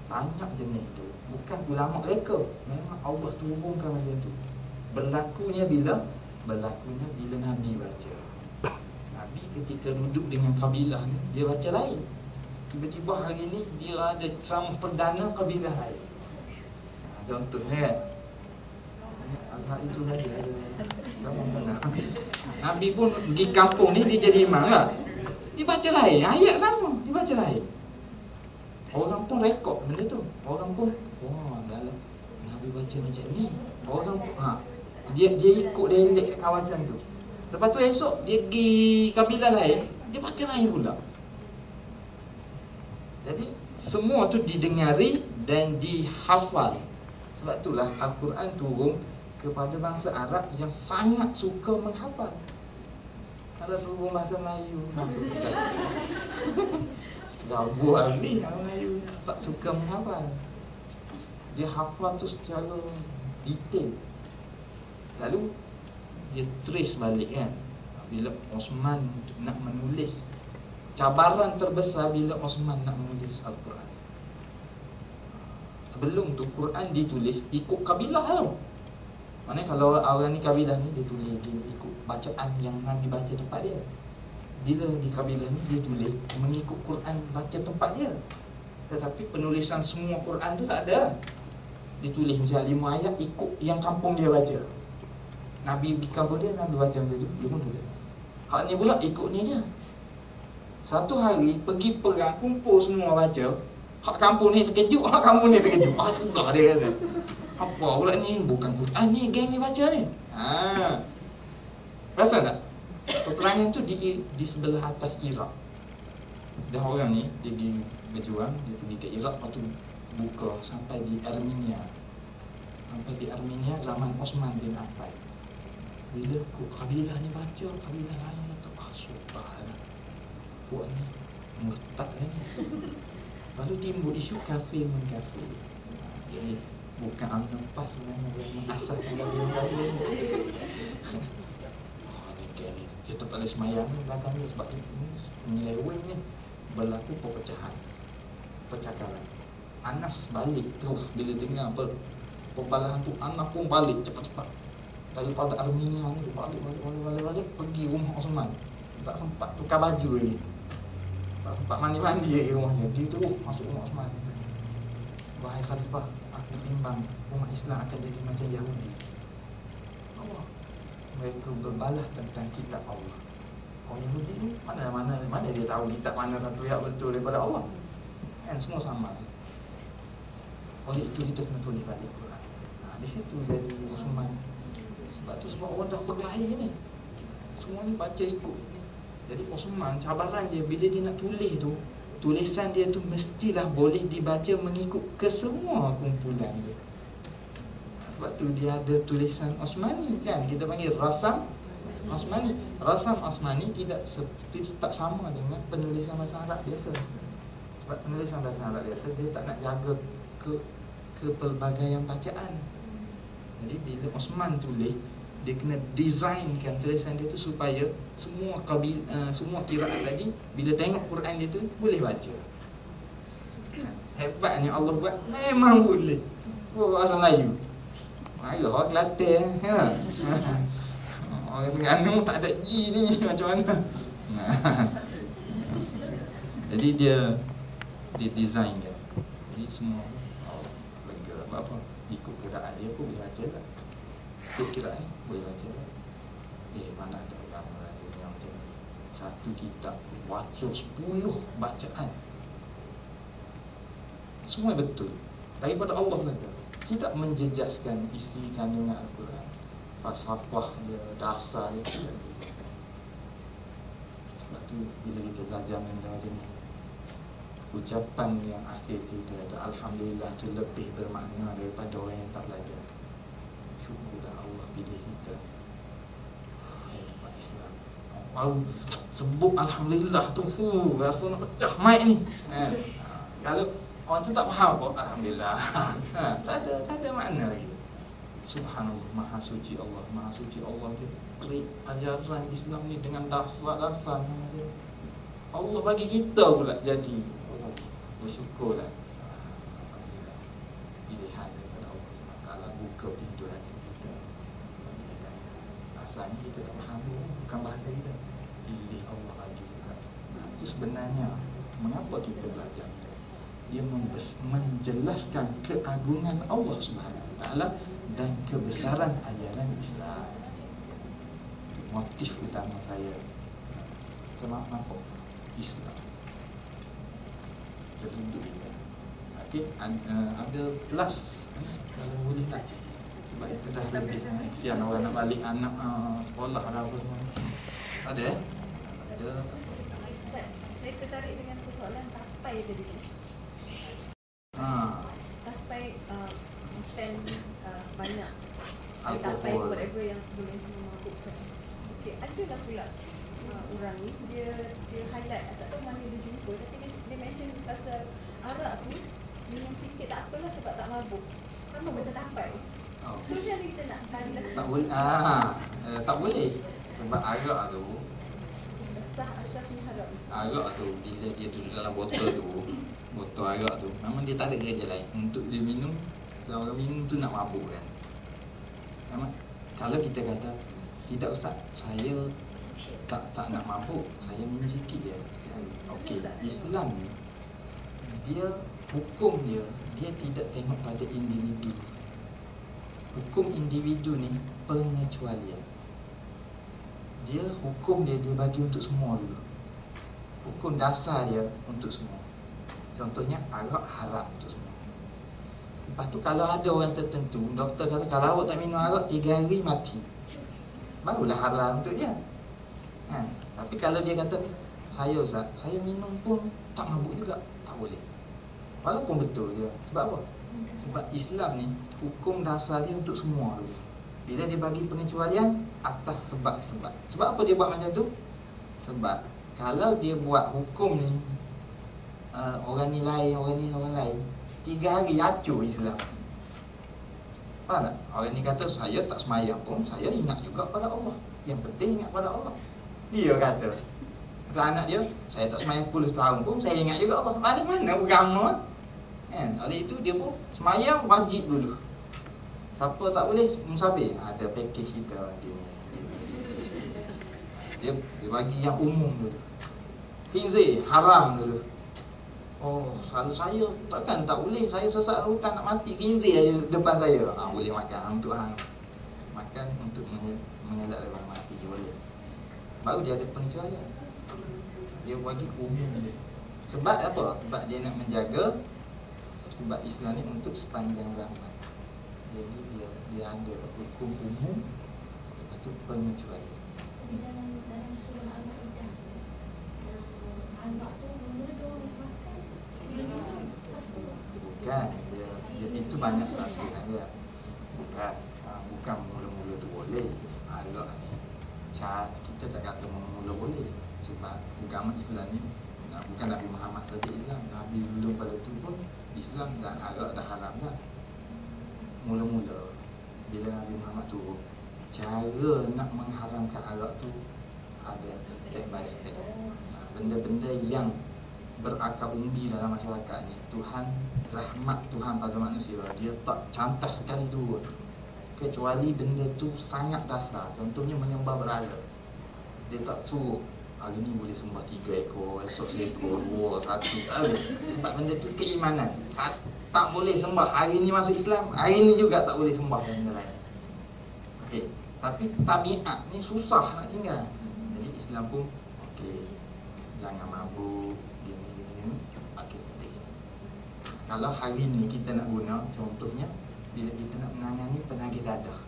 Banyak jenis tu bukan ulama reka, memang Allah turunkan macam tu. Berlakunya bila Nabi baca. Nabi ketika duduk dengan kabilah ni, dia baca lain. Tiba-tiba hari ni dia ada ceramah perdana kabilah lain. Contohnya kan, Azhar itu saja ceramah perdana. Nabi pun pergi kampung ni, dia jadi imam lah. Dia baca lain, ayat sama, dia baca lain. Orang pun rekod benda tu. Orang pun, dalam Nabi baca macam ni. Orang pun, dia ikut dia elek kat kawasan tu. Lepas tu esok dia pergi kabilah lain, dia baca lain pula. Jadi semua tu didengari dan dihafal. Sebab itulah Al-Quran turun kepada bangsa Arab yang sangat suka menghafal. Kalau turun bahasa Melayu, gabu habis orang Melayu tak suka menghafal. Dia hafal tu secara detail. Lalu dia trace balik kan. Bila Osman nak menulis, cabaran terbesar bila Osman nak menulis Al-Quran. Sebelum tu Quran ditulis ikut kabilah tau. Maknanya kalau orang ni kabilah ni, dia tulis dia ikut bacaan yang Nabi baca tempat dia. Bila di kabilah ni, dia tulis mengikut Quran baca tempat dia. Tetapi penulisan semua Quran tu tak ada. Dia tulis misalnya 5 ayat ikut yang kampung dia baca. Nabi di kampung dia, Nabi baca macam tu, dia pun tulis. Hak ni pula ikut ni dia. Satu hari pergi perang, kumpul semua baca. Hak kampung ni terkejut, hak kampung ni terkejut. Sudah dia kata, apa pula ni, bukan Quran ni, geng ni baca ni. Rasa tak? Peperangan tu di sebelah atas Iraq. Dah orang ni, dia pergi berjuang, dia pergi ke Iraq, lepas tu buka sampai di Armenia. Sampai di Armenia zaman Osman bin Affan. Bila kabilah ni baca, kabilah lain kata, subhanallah, puak ni murtad ni. Lalu timbul isu kafir mengkafir. Jadi bukan angin pas sebenarnya, asal kabilah kafir ni. Dia tak boleh semayang ni belakang ni, sebab tu menyeleweng ni berlaku percakapan. Anas balik terus bila dengar perbalahan tu, Anas pun balik cepat-cepat daripada Armenia ni, balik pergi rumah Osman. Tak sempat tukar baju lagi, tak sempat mandi-mandi lagi rumahnya. Dia terus masuk rumah Osman. Wahai Khalifah, aku timbang umat Islam akan jadi macam Yahudi. Allah, mereka berbalah tentang kitab Allah. Orang Yahudi ni mana dia tahu kitab mana satu yang betul daripada Allah? Kan semua sama. Oleh itu kita kena tulis balik Quran. Di situ jadi Osman. Sebab tu sebab orang dah berkelahi ni, semua ni baca ikut. Jadi Osman cabaran dia bila dia nak tulis tu, tulisan dia tu mestilah boleh dibaca mengikut ke semua kumpulan dia. Sebab tu dia ada tulisan Osmani kan, kita panggil rasam Osmani. Rasam Osmani tak sama dengan penulisan bahasa Arab biasa. Sebab penulisan bahasa Arab biasa dia tak nak jaga kepelbagaian bacaan. Jadi bila Osman tulis, dia kena designkan tulisan dia tu supaya semua kiraat tadi bila tengok Quran dia tu boleh baca. Hebatnya Allah buat, memang boleh. Bahasa Melayu. Ayo orang Kelantan kan. Orang Terengganu tak ada G ni macam mana. Jadi dia design kan. Jadi semua lega apa ikut kiraan dia pun boleh baca lah. Ikut kiraan ni boleh baca lah. Mana ada orang Melayu yang macam satu kitab baca 10 bacaan. Semua betul daripada Allah lah. Tidak menjejaskan isi kandungan Al-Quran, falsafah dia, dasar dia tidak. Sebab tu bila kita belajar benda macam ni, ucapan yang akhir kita kata Alhamdulillah tu lebih bermakna daripada orang yang tak belajar. Syukurlah Allah pilih kita. Hebat Islam. Baru sebut Alhamdulillah tu, rasa nak pecah mic ni. Kalau orang tu tak faham apa, Alhamdulillah. Tak ada makna lagi. Subhanallah, Maha Suci Allah. Maha Suci Allah dia beri ajaran Islam ni dengan dasar-dasar. Allah bagi kita pula jadi. Bersyukurlah. Pilihan daripada Allah SWT buka pintu hati kita. Asalnya kita tak faham, bukan bahasa kita. Pilih Allah bagi kita. Itu sebenarnya mengapa kita belajar. Dia menjelaskan keagungan Allah SWT dan kebesaran ajaran Islam. Motif utama saya kenapa Islam terhidup kita. Okey, ada last kalau boleh tak? Sebab itu dah lebih siang orang nak balik anak sekolah lah apa semua. Ada ada. Saya tertarik dengan persoalan tapai tadi. Tapai banyak tapai whatever yang boleh memabukkan. Okey, ada lah pula orang ni dia highlight, tak tahu mana dia jumpa, tapi dia mention pasal arak tu minum sikit tak apalah sebab tak mabuk. Sama macam tapai. So macam mana kita nak highlight? Tak boleh. Tak boleh. Sebab arak tu Asasnya haram. Arak tu bila dia duduk dalam botol tu, botol arak tu memang dia tak ada kerja lain untuk dia minum. Kalau orang minum tu nak mabuk kan. Memang kalau kita kata tidak ustaz, saya tak nak mabuk, saya minum sikit je. Okey, Islam ni dia hukum dia tidak tengok pada individu. Hukum individu ni pengecualian. Dia hukum dia bagi untuk semua dulu. Hukum dasar dia untuk semua. Contohnya arak haram untuk semua. Lepas tu kalau ada orang tertentu, doktor kata kalau awak tak minum arak 3 hari mati, barulah haram untuk dia. Tapi kalau dia kata saya ustaz, saya minum pun tak mabuk juga, tak boleh. Walaupun betul dia. Sebab apa? Sebab Islam ni hukum dasar dia untuk semua dulu. Bila dia bagi pengecualian atas sebab-sebab. Sebab apa dia buat macam tu? Sebab kalau dia buat hukum ni orang ni lain, orang ni orang lain, 3 hari acur Islam. Faham tak? Orang ni kata saya tak semayang pun saya ingat juga pada Allah. Yang penting ingat pada Allah. Dia kata kata anak dia, saya tak semayang 10 tahun pun saya ingat juga Allah. Mana agama kan? Oleh itu dia pun semayang wajib dulu. Siapa tak boleh musafir, ada package kita dia bagi yang umum dulu. Khinzir haram dulu. Oh, selalu saya takkan tak boleh, saya sesat hutan nak mati, khinzir aja depan saya. Boleh makan untuk makan untuk mengelak daripada mati je boleh. Baru dia ada pengecualian. Dia bagi umum. Sebab apa? Sebab dia nak menjaga sebab Islam ni untuk sepanjang zaman. Jadi dia ada hukum umum, lepas tu pengecualian. Dalam surah Al-Ma'idah anak tu menuduh makan Bukan, dia itu banyak tafsiran dia. kan. Bukan mula-mula tu boleh. Agak ni kita tak kata mula boleh. Sebab agama Islam ni bukan Nabi Muhammad saja Islam, Nabi belum pada tu pun Islam dan agak dah haram dah. Mula-mula bila Nabi Muhammad tu, cara nak mengharamkan arak tu ada step by step. Benda-benda yang berakar umbi dalam masyarakat ni, Tuhan, rahmat Tuhan pada manusia, dia tak cantas sekali turun. Kecuali benda tu sangat dasar. Contohnya menyembah berhala. Dia tak suruh hari ni boleh sembah 3 ekor, esok 1 ekor, 2, 1. Tak boleh. Sebab benda tu keimanan. Tak boleh sembah. Hari ni masuk Islam, hari ni juga tak boleh sembah benda lain. Okey. Tapi tabiat ni susah nak tinggal. Jadi Islam pun okey, jangan mabuk, gini. Okey. Kalau hari ni kita nak guna, contohnya bila kita nak menangani penagih dadah,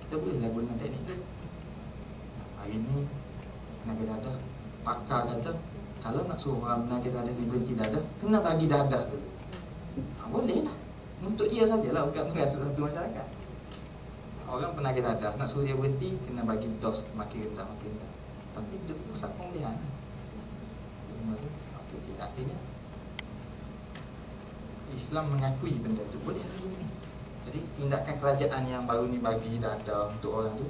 kita bolehlah guna teknik tu. Hari ni penagih dadah, pakar kata kalau nak suruh orang penagih dadah ni berhenti dadah, kena bagi dadah dulu. Boleh lah. Untuk dia sajalah, bukan untuk satu masyarakat. Orang penagih dadah nak suruh dia berhenti, kena bagi dos makin rendah. Tapi dia pusat pemulihan. Okey, akhirnya Islam mengakui benda tu boleh lah. Jadi tindakan kerajaan yang baru ni bagi dadah untuk orang tu,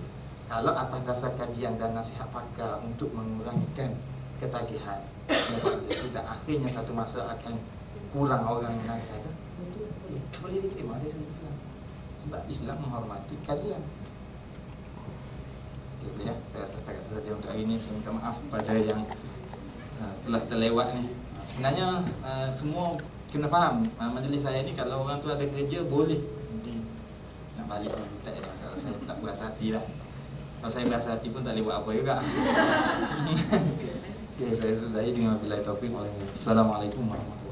kalau atas dasar kajian dan nasihat pakar untuk mengurangikan ketagihan, tidak akhirnya satu masa akan kurang orang yang ada, boleh diterima dari segi Islam. Sebab Islam menghormati kajian. Okey, ya, saya rasa setakat saja untuk hari ini. Saya minta maaf pada yang telah terlewat ni. Sebenarnya semua kena faham, majlis saya ni kalau orang tu ada kerja boleh nak balik dulu, tak ada masalah. Saya tak beras hati lah. Kalau saya beras hati pun tak boleh buat apa juga. Okay, saya sudahi dengan wabillahi taufiq. Assalamualaikum warahmatullahi wabarakatuh.